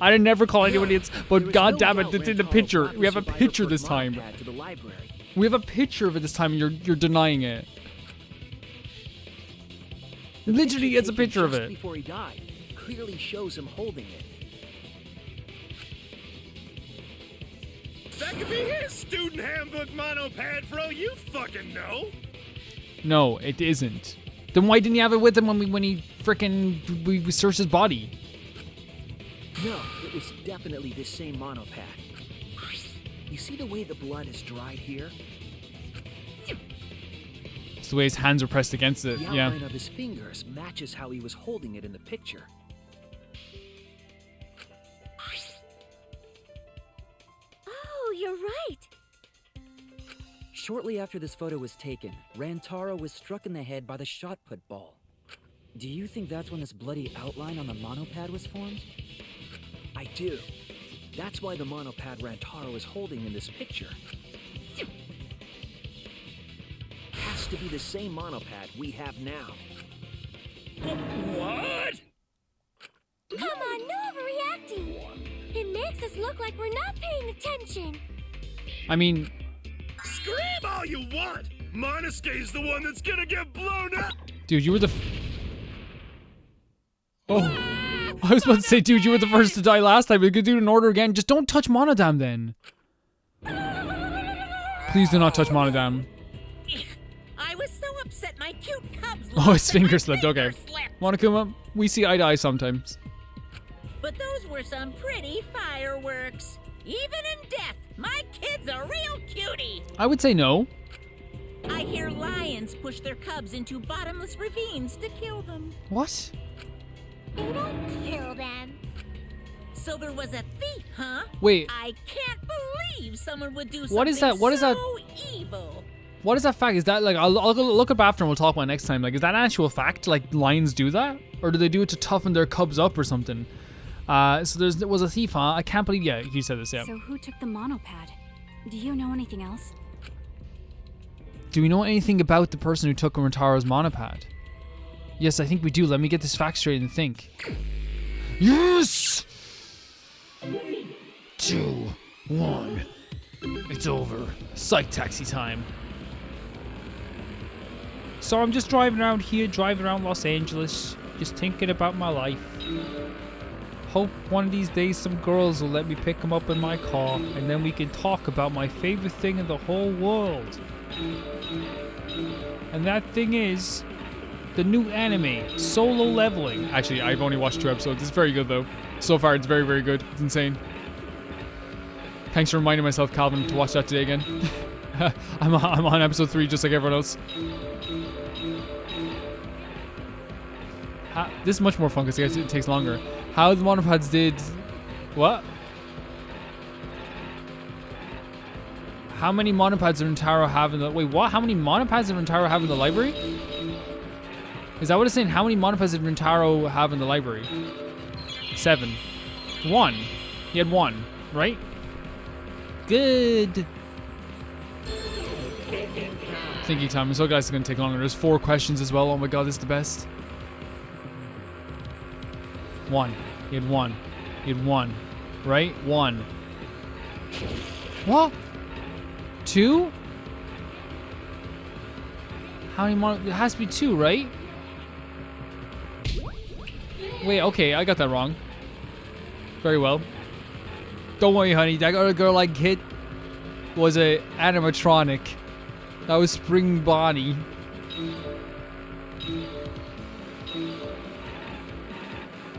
I didn't never call anyone idiots, There but is goddamn no it, doubt it's in the Rantaro picture. brought We have a the Survivor picture Perk this time. monopad to the library. We have a picture of it this time, and you're denying it. Literally, it's a Taken picture of just it. Before he died, clearly shows him holding it. That could be his student handbook monopad for all you fucking know. No, it isn't. Then why didn't he have it with him when we searched his body? No, it was definitely this same monopad. You see the way the blood is dried here? It's the way his hands are pressed against it. The Yeah. outline of his fingers matches how he was holding it in the picture. Oh, you're right. Shortly after this photo was taken, Rantaro was struck in the head by the shot put ball. Do you think that's when this bloody outline on the monopad was formed? I do. That's why the monopad Rantaro is holding in this picture has to be the same monopad we have now. What? Come on, no overreacting. It makes us look like we're not paying attention. I mean, Scream all you want. Monosuke's the one that's gonna get blown up. dude, you were the. Oh, I was about to say, dude, you were the first to die last time. We could do it in order again. Just don't touch Monodam then. Please do not touch Monodam. I was so upset my cute cubs Oh, his lost and my finger slipped. Okay. slipped. Monokuma, we see eye to eye sometimes. But those were some pretty fireworks. Even in death, my kid's a real cutie. I would say no. I hear lions push their cubs into bottomless ravines to kill them. What? They don't kill them. So there was a thief, huh? Wait. I can't believe someone would do something What is that? What is that? so evil. What is that fact? Is that like I'll look up after and we'll talk about it next time. Like, is that an actual fact? Like, lions do that, or do they do it to toughen their cubs up or something? So there was a thief, huh? I can't believe. Yeah, you said this. Yeah. So who took the monopad? Do you know anything else? Do we know anything about the person who took Rantaro's monopad? Yes, I think we do. Let me get this fact straight and think. Yes! 2, 1. It's over. Psych taxi time. So I'm just driving around here, driving around Los Angeles, just thinking about my life. Hope one of these days some girls will let me pick them up in my car, and then we can talk about my favorite thing in the whole world. And that thing is the new anime, Solo Leveling. Actually, I've only watched 2 episodes. It's very good though. So far, it's very, very good. It's insane. Thanks for reminding myself, Calvin, to watch that today again. I'm on episode 3 just like everyone else. This is much more fun because I guess it takes longer. How the monopads did... What? How many monopads did Rantaro have in the... Wait, what? How many monopads did Rantaro have in the library? Is that what it's saying? How many monopads did Rantaro have in the library? 7. 1. He had 1, right? Good. Thinking time. So guys, it's gonna take longer. There's 4 questions as well. Oh my god, this is the best. 1. He had 1. He had 1. Right? 1. What? 2? How many it has to be 2, right? Wait, okay, I got that wrong. Very well. Don't worry, honey. That other girl I hit was a animatronic. That was Spring Bonnie.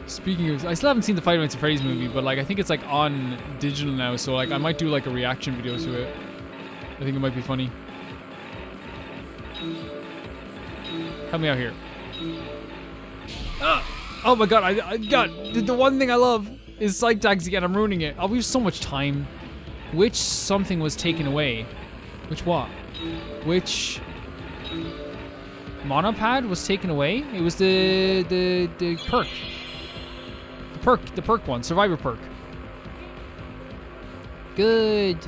Speaking of, I still haven't seen the Five Nights at Freddy's movie, but like I think it's like on digital now, so like I might do like a reaction video to it. I think it might be funny. Help me out here. Oh my god, I got the one thing I love is psych tags again. I'm ruining it. Oh, we have so much time. Which something was taken away? Which what? Which monopad was taken away? It was the perk. The perk one, survivor perk. Good.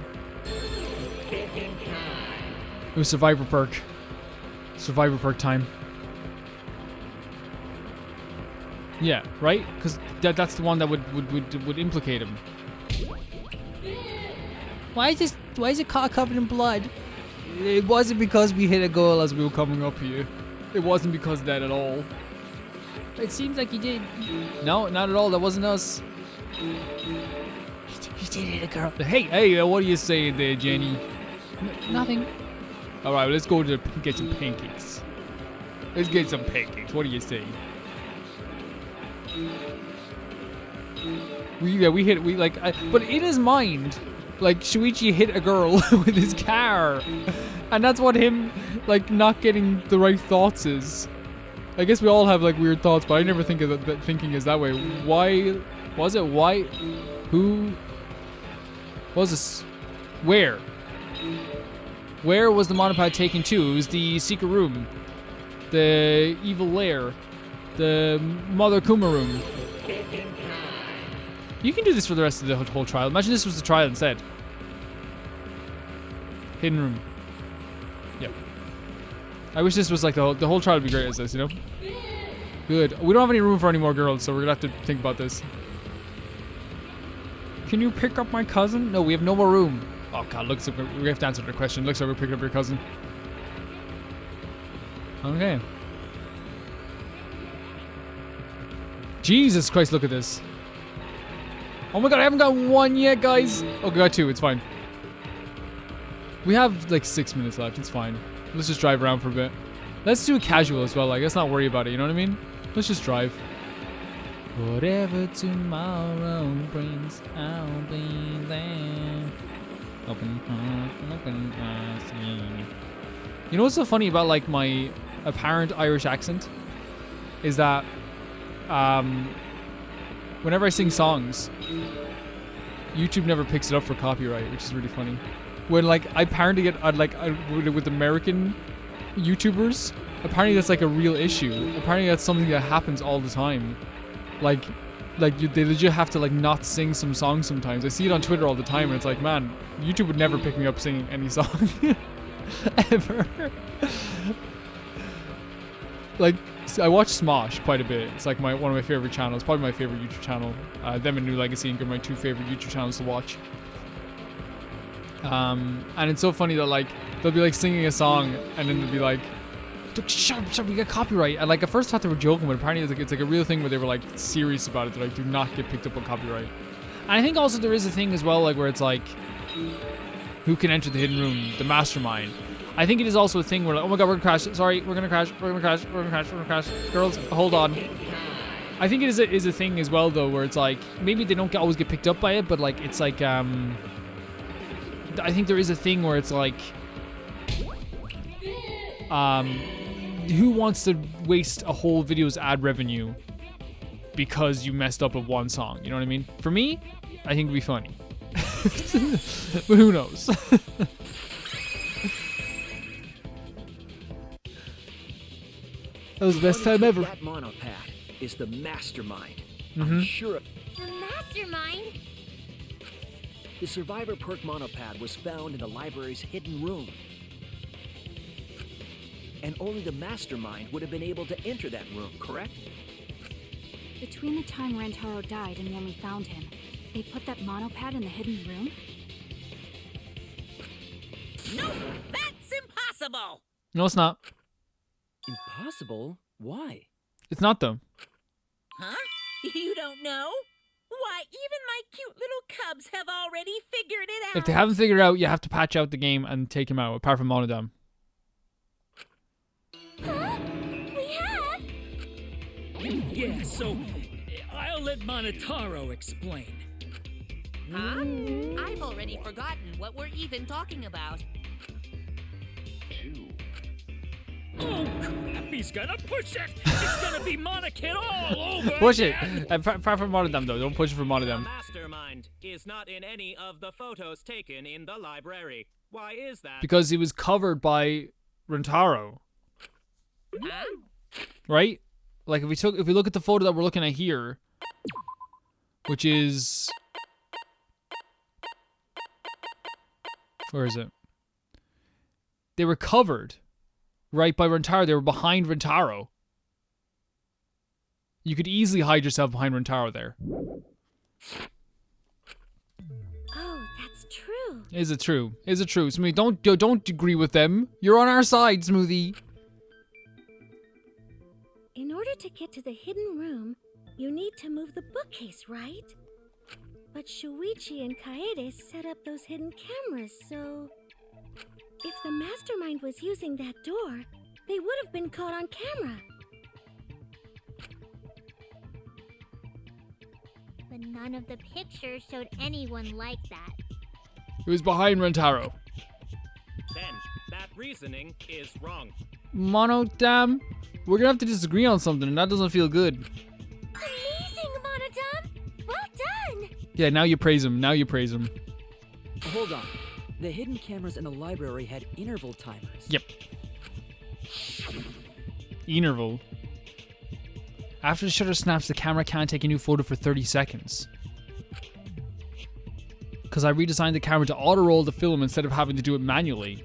It was survivor perk. Survivor perk time. Yeah, right? Because that's the one that would implicate him. Why is it covered in blood? It wasn't because we hit a goal as we were coming up here. It wasn't because of that at all. It seems like you did. No, not at all. That wasn't us. You did hit a girl. Hey, what are you saying there, Jenny? Nothing. All right, well, let's go to get some pancakes. Let's get some pancakes. What do you say? But in his mind, like Shuichi hit a girl with his car, and that's what him like not getting the right thoughts is. I guess we all have like weird thoughts, but I never think of that thinking is that way. Why was it? Why? Who was this? Where? Where was the monopod taken to? It was the secret room, the evil lair, the Mother Kuma room. You can do this for the rest of the whole trial. Imagine this was the trial instead. Hidden room. Yep. I wish this was like the whole trial would be great as this, you know? Good. We don't have any room for any more girls, so we're gonna have to think about this. Can you pick up my cousin? No, we have no more room. Oh god, looks like we have to answer the question. Looks like we're picking up your cousin. Okay. Jesus Christ, look at this. Oh my god, I haven't got 1 yet, guys. Oh, we got 2, it's fine. We have like 6 minutes left, it's fine. Let's just drive around for a bit. Let's do a casual as well, like, let's not worry about it, you know what I mean? Let's just drive. Whatever tomorrow brings, I'll be there. Open heart, open eyes, yeah. You know what's so funny about like my apparent Irish accent? Is that, whenever I sing songs, YouTube never picks it up for copyright, which is really funny. When like I apparently get with American YouTubers, apparently that's like a real issue. Apparently that's something that happens all the time. They legit have to like not sing some songs sometimes. I see it on Twitter all the time, and it's like, man, YouTube would never pick me up singing any song ever. Like, I watch Smosh quite a bit. It's like one of my favorite channels, probably my favorite YouTube channel. Them and New Legacy are my 2 favorite YouTube channels to watch. And it's so funny that like they'll be like singing a song, and then they'll be like, shut up, we got copyright. And like at first I thought they were joking, but apparently it's like a real thing where they were like serious about it. They like do not get picked up on copyright. And I think also there is a thing as well, like where it's like, who can enter the hidden room, the mastermind. I think it is also a thing where like, oh my god, we're gonna crash. Sorry, we're gonna crash. We're gonna crash. We're gonna crash. We're gonna crash. Girls, hold on. I think it is a thing as well though, where it's like maybe they don't always get picked up by it, but like it's like I think there is a thing where it's like who wants to waste a whole video's ad revenue because you messed up with one song? You know what I mean? For me, I think it'd be funny. But who knows? That was the best time ever. That monopad is the mastermind. The mastermind? The survivor perk monopad was found in the library's hidden room. And only the mastermind would have been able to enter that room, correct? Between the time Rantaro died and when we found him, they put that monopad in the hidden room? Nope, that's impossible. No, it's not. Impossible? Why? It's not though. Huh? You don't know? Why, even my cute little cubs have already figured it out. If they haven't figured it out, you have to patch out the game and take him out, apart from Monodam. Huh? We have? Yeah, so I'll let Monotaro explain. Huh? I've already forgotten what we're even talking about. Oh crap, he's gonna push it! It's gonna be Monokid all over Push it! again. Apart from Monodam though, don't push it for The Monodam. mastermind is not in any of the photos taken in the library. Why is that? Because he was covered by Rantaro. Huh? Right? Like if we look at the photo that we're looking at here, which is, where is it? They were covered, right, by Rantaro. They were behind Rantaro. You could easily hide yourself behind Rantaro there. Oh, that's true. Is it true? Is it true? Smoothie, don't agree with them. You're on our side, Smoothie. In order to get to the hidden room, you need to move the bookcase, right? But Shuichi and Kaede set up those hidden cameras, so... If the mastermind was using that door, they would have been caught on camera. But none of the pictures showed anyone like that. It was behind Rantaro. Then, that reasoning is wrong. Monodam, we're gonna have to disagree on something, and that doesn't feel good. Amazing, Monodam! Well done! Yeah, now you praise him. Now you praise him. Hold on. The hidden cameras in the library had interval timers. Yep. Interval. After the shutter snaps, the camera can't take a new photo for 30 seconds. Because I redesigned the camera to auto-roll the film instead of having to do it manually.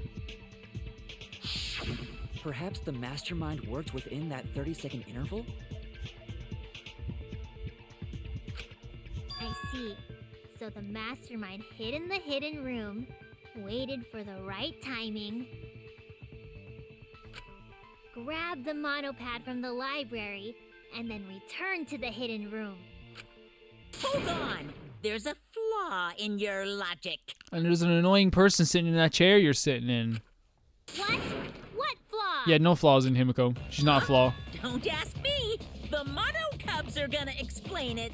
Perhaps the mastermind worked within that 30-second interval? I see. So the mastermind hid in the hidden room, waited for the right timing, grabbed the monopad from the library, and then returned to the hidden room. Hold on! There's a flaw in your logic. And there's an annoying person sitting in that chair you're sitting in. What? What flaw? Yeah, no flaws in Himiko. She's not a flaw. Don't ask me! The Mono Cubs are gonna explain it.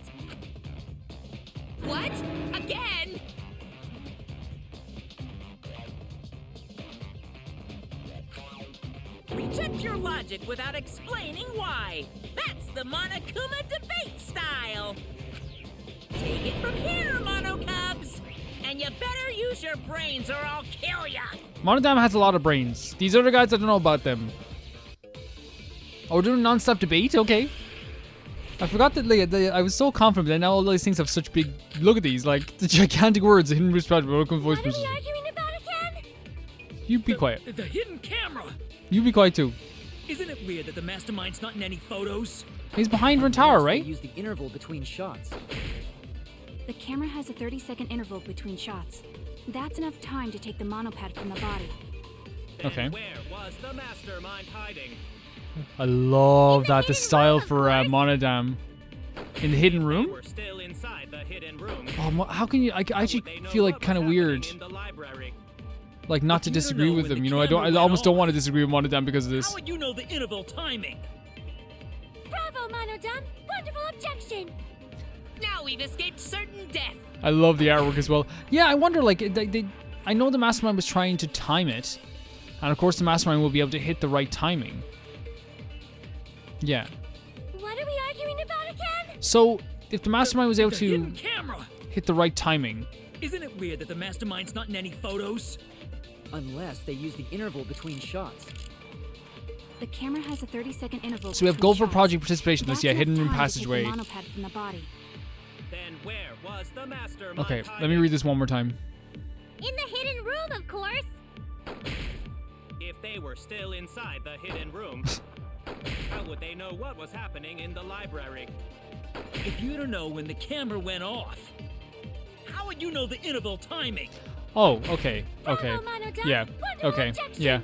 What? Again? Reject your logic without explaining why. That's the Monokuma debate style. Take it from here, Mono Cubs. And you better use your brains or I'll kill ya. Monodam has a lot of brains. These other guys, I don't know about them. Oh, we're doing non-stop debate? Okay. I forgot that I was so confident, and now all these things have such big... Look at these, like, the gigantic words, hidden response, broken voice. What are we arguing about again? You be quiet. The hidden camera! You be quiet too. Isn't it weird that the mastermind's not in any photos? He's behind Rantaro, right? They use the interval between shots. The camera has a 30-second interval between shots. That's enough time to take the monopad from the body. Then Okay. where was the mastermind hiding? I love that, the style for Monodam. In the hidden They room? were still inside the hidden room. Oh, how can you... I actually Would they know feel like what was kind of happening weird. in the library? Like, not to You don't disagree know with when them, the you know? I camera went almost don't off. want to disagree with Monodam because of this. How would you know the interval timing? Bravo, Monodam! Wonderful objection! Now we've escaped certain death. I love the artwork as well. Yeah, I wonder, like, I know the Mastermind was trying to time it. And of course the Mastermind will be able to hit the right timing. Yeah. What are we arguing about again? So, if the Mastermind was able The to hidden camera! hit the right timing... Isn't it weird that the mastermind's not in any photos? Unless they use the interval between shots. The camera has a 30-second interval. So we have between goal for shots. project participation. Let's That's see, a enough hidden room time to take the passageway. monopad from the body. Then where was the mastermind? Okay, let me read this one more time. In the hidden room, of course. If they were still inside the hidden room, how would they know what was happening in the library? If you don't know when the camera went off, how would you know the interval timing? Oh, okay, okay, yeah, okay, yeah.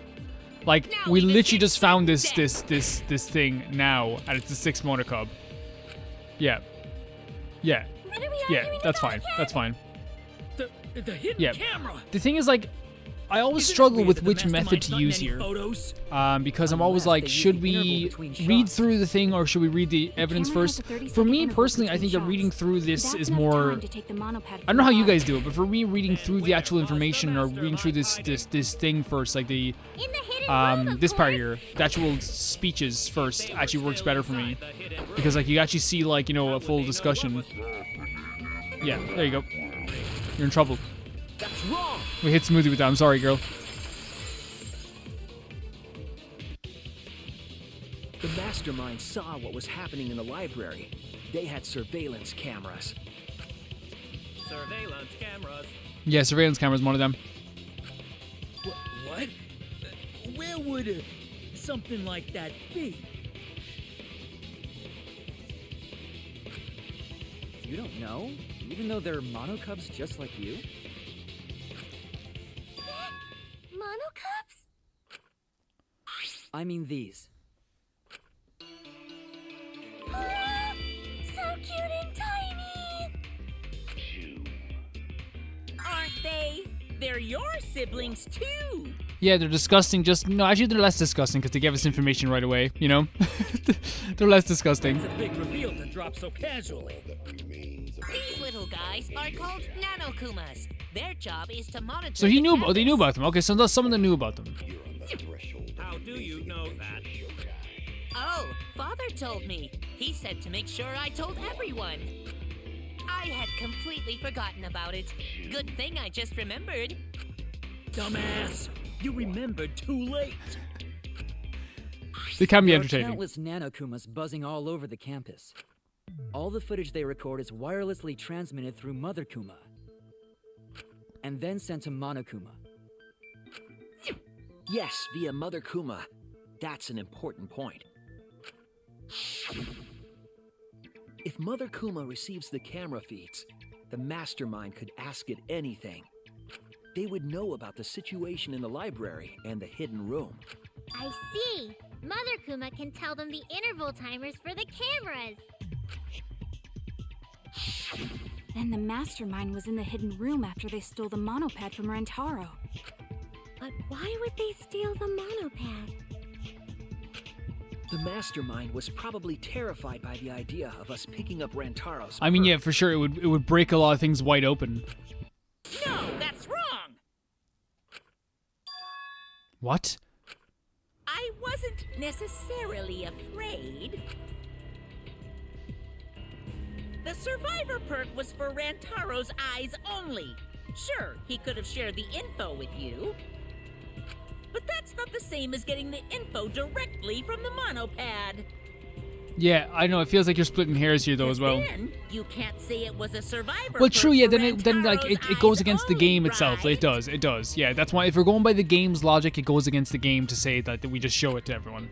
Like we literally just found this thing now, and it's the 6th monocub. Yeah, yeah, yeah. That's fine. That's fine. The hidden Yeah. camera. The thing is, like, I always struggle with which method to use here. Because I'm always like, should we read through the thing or should we read the evidence first? For me personally, I think that reading through this is more. I don't know how you guys do it, but for me, reading through the actual information or reading through this thing first, like the this part here, the actual speeches first, actually works better for me because like you actually see like a full discussion. Yeah, there you go. You're in trouble. That's wrong. We hit Smoothie with that. I'm sorry, girl. The mastermind saw what was happening in the library. They had surveillance cameras. Surveillance cameras. Yeah, surveillance camera's one of them. What? Where would something like that be? You don't know? Even though they're monocubs just like you? Monocubs? I mean these. So cute and tiny! Aren't they? They're your siblings too. Yeah, they're disgusting. No, actually, they're less disgusting because they gave us information right away. You know, they're less disgusting. It's a big reveal to drop so casually. These little guys are called nanokumas. Their job is to monitor. So they knew about them. Okay, so some of them knew about them. How do you know that? Oh, Father told me. He said to make sure I told everyone. I had completely forgotten about it. Good thing I just remembered. Dumbass, you remembered too late. They can be There are entertaining. countless nanokumas buzzing all over the campus. All the footage they record is wirelessly transmitted through Mother Kuma, and then sent to Monokuma. Yes, via Mother Kuma. That's an important point. If Mother Kuma receives the camera feeds, the mastermind could ask it anything. They would know about the situation in the library and the hidden room. I see. Mother Kuma can tell them the interval timers for the cameras. Then the mastermind was in the hidden room after they stole the monopad from Rantaro. But why would they steal the monopad? The mastermind was probably terrified by the idea of us picking up Rantaro's. I mean, yeah, for sure, it would break a lot of things wide open. No, that's wrong. What? I wasn't necessarily afraid. The survivor perk was for Rantaro's eyes only. Sure, he could have shared the info with you. But that's not the same as getting the info directly from the monopad. Yeah, I know. It feels like you're splitting hairs here, though, as well. Then you can't say it was a survivor. Well, true. perk Yeah, for then like Rantaro's it goes eyes against the only, game itself. right? It does. Yeah, that's why if we're going by the game's logic, it goes against the game to say that we just show it to everyone.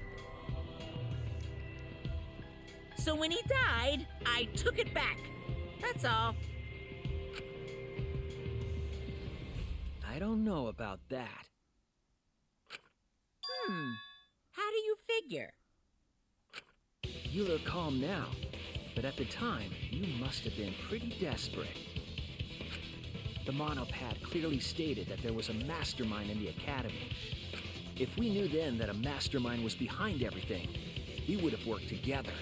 So when he died, I took it back. That's all. I don't know about that. How do you figure? You look calm now, but at the time, you must have been pretty desperate. The monopad clearly stated that there was a mastermind in the academy. If we knew then that a mastermind was behind everything, we would have worked together.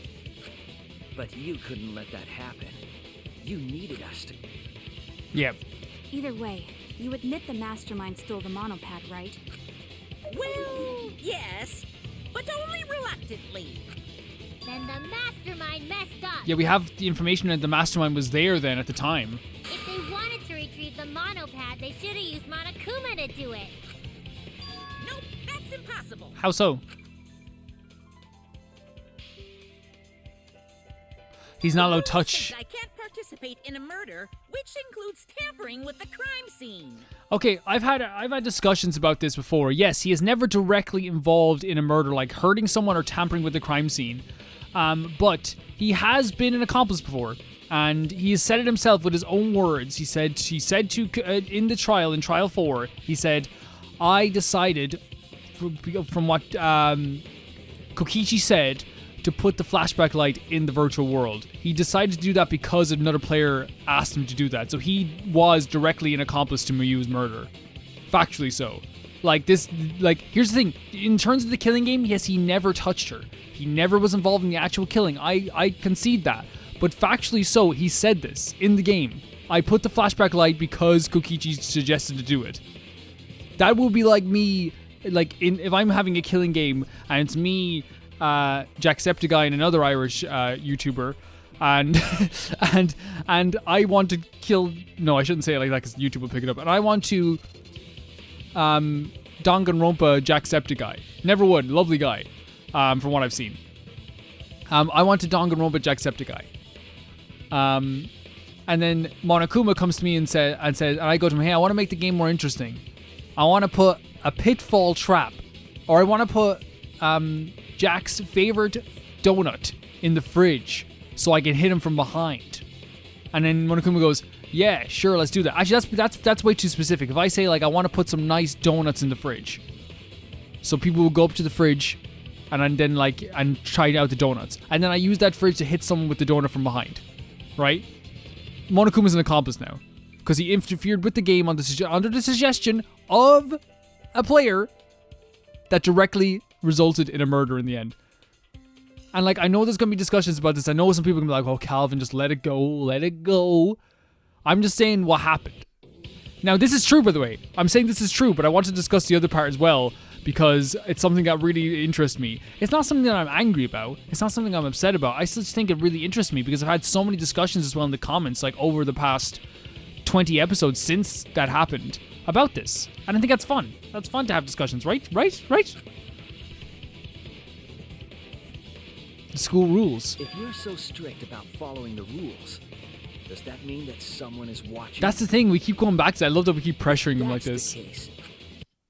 But you couldn't let that happen. You needed us to. Yeah. Either way, you admit the mastermind stole the monopad, right? Well, yes, but only reluctantly. Then the mastermind messed up. Yeah, we have the information that the mastermind was there then at the time. If they wanted to retrieve the monopad, they should have used Monokuma to do it. Nope, that's impossible. How so? He's not allowed to touch. I can't participate in a murder, which includes tampering with the crime scene. Okay, I've had discussions about this before. Yes, he is never directly involved in a murder, like hurting someone or tampering with the crime scene. But he has been an accomplice before, and he has said it himself with his own words. He said to in the trial, in trial 4, he said, "I decided, from what Kokichi said, to put the flashback light in the virtual world. He decided to do that because another player asked him to do that. So he was directly an accomplice to Mayu's murder. Factually so. Here's the thing. In terms of the killing game, yes, he never touched her. He never was involved in the actual killing. I concede that. But factually so, he said this in the game. I put the flashback light because Kokichi suggested to do it. That would be like me, if I'm having a killing game and it's me, Jacksepticeye and another Irish YouTuber, and I want to kill. No, I shouldn't say it like that because YouTube will pick it up. And I want to Danganronpa Jacksepticeye. Never would, lovely guy, from what I've seen. I want to Danganronpa Jacksepticeye. And then Monokuma comes to me and says, and I go to him, hey, I want to make the game more interesting. I want to put a pitfall trap, or I want to put Jack's favorite donut in the fridge so I can hit him from behind. And then Monokuma goes, yeah, sure, let's do that. Actually, that's way too specific. If I say, I want to put some nice donuts in the fridge, so people will go up to the fridge and then, and try out the donuts. And then I use that fridge to hit someone with the donut from behind. Right? Monokuma's an accomplice now, because he interfered with the game under the suggestion of a player that directly resulted in a murder in the end. And I know there's gonna be discussions about this. I know some people are gonna be like, oh, Calvin, just let it go. I'm just saying what happened. Now, this is true, by the way. I'm saying this is true, but I want to discuss the other part as well, because it's something that really interests me. It's not something that I'm angry about. It's not something I'm upset about. I just think it really interests me, because I've had so many discussions as well in the comments, over the past 20 episodes since that happened, about this. And I think that's fun. That's fun to have discussions, right? Right? The school rules. If you're so strict about following the rules, does that mean that someone is watching? That's the thing. We keep going back to that. I love that we keep pressuring him like this.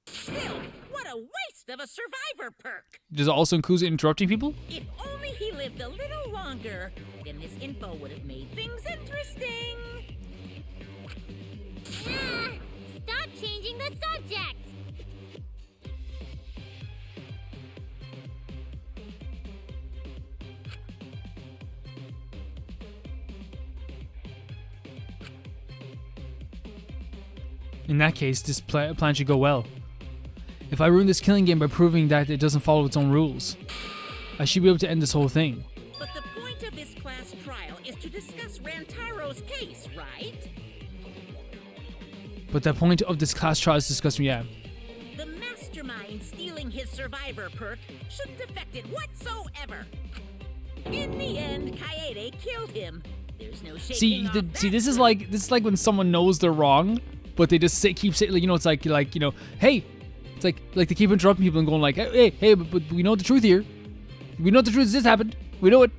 Still, what a waste of a survivor perk. Does it also include interrupting people? If only he lived a little longer, then this info would have made things interesting. Stop changing the subject! In that case, this plan should go well. If I ruin this killing game by proving that it doesn't follow its own rules, I should be able to end this whole thing. But the point of this class trial is to discuss Rantaro's case, right? But the point of this class trial is discussing, yeah. The mastermind stealing his survivor perk shouldn't affect it whatsoever. In the end, Kaede killed him. There's no shaking off that. See, this is like when someone knows they're wrong, but they just keep saying, it's hey, it's like they keep interrupting people and going hey, but we know the truth here. We know the truth. This happened. We know it.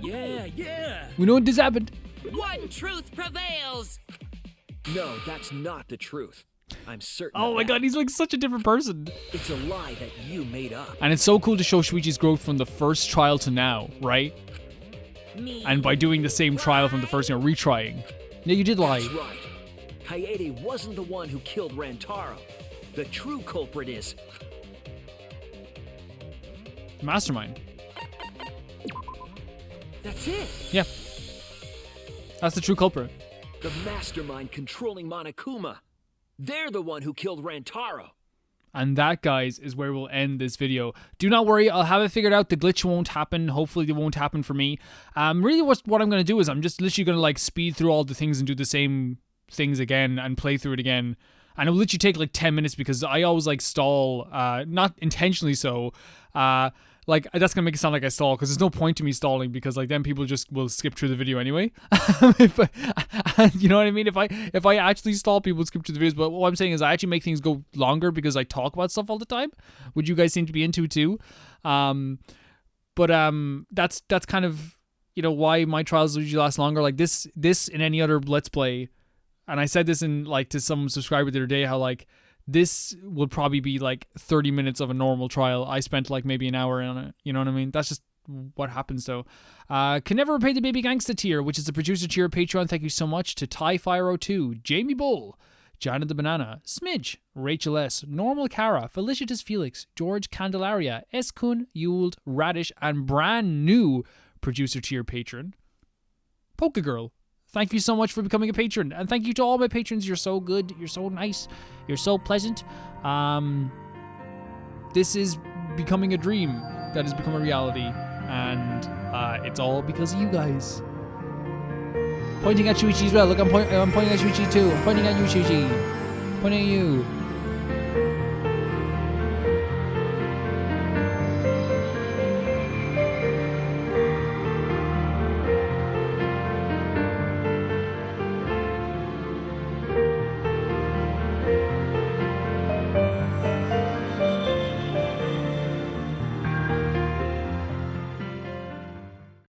Yeah. We know this happened. One truth prevails. No, that's not the truth. I'm certain. Oh my god, he's such a different person. It's a lie that you made up. And it's so cool to show Shuichi's growth from the first trial to now, right? And by doing the same trial from the first, retrying. Yeah, you did lie. That's right. Kaede wasn't the one who killed Rantaro. The true culprit is Mastermind. That's it. Yeah. That's the true culprit. The mastermind controlling Monokuma. They're the one who killed Rantaro. And that, guys, is where we'll end this video. Do not worry, I'll have it figured out. The glitch won't happen. Hopefully it won't happen for me. Really what I'm going to do is I'm just literally going to speed through all the things and do the same things again and play through it again. And it'll literally take 10 minutes because I always stall, not intentionally so. That's gonna make it sound like I stall, because there's no point to me stalling, because then people just will skip through the video anyway. You know what I mean? If I actually stall, people would skip through the videos. But what I'm saying is I actually make things go longer because I talk about stuff all the time, which you guys seem to be into too. That's kind of you know, why my trials usually last longer. Like this in any other Let's Play, and I said this in like to some subscriber the other day, how like this would probably be like 30 minutes of a normal trial. I spent like maybe an hour on it. You know what I mean? That's just what happens though. Can never repay the baby gangsta tier, which is the producer tier of Patreon. Thank you so much to TieFire02, Jamie Bull, Janet the Banana, Smidge, Rachel S, Normal Cara, Felicitas Felix, George Candelaria, Eskun, Yuld, Radish, and brand new producer tier patron, Polka Girl. Thank you so much for becoming a patron, and thank you to all my patrons. You're so good, you're so nice, you're so pleasant. This is becoming a dream that has become a reality, and it's all because of you guys. Pointing at Shuichi as well. Look, I'm pointing at Shuichi too. I'm pointing at you, Shuichi. Pointing at you.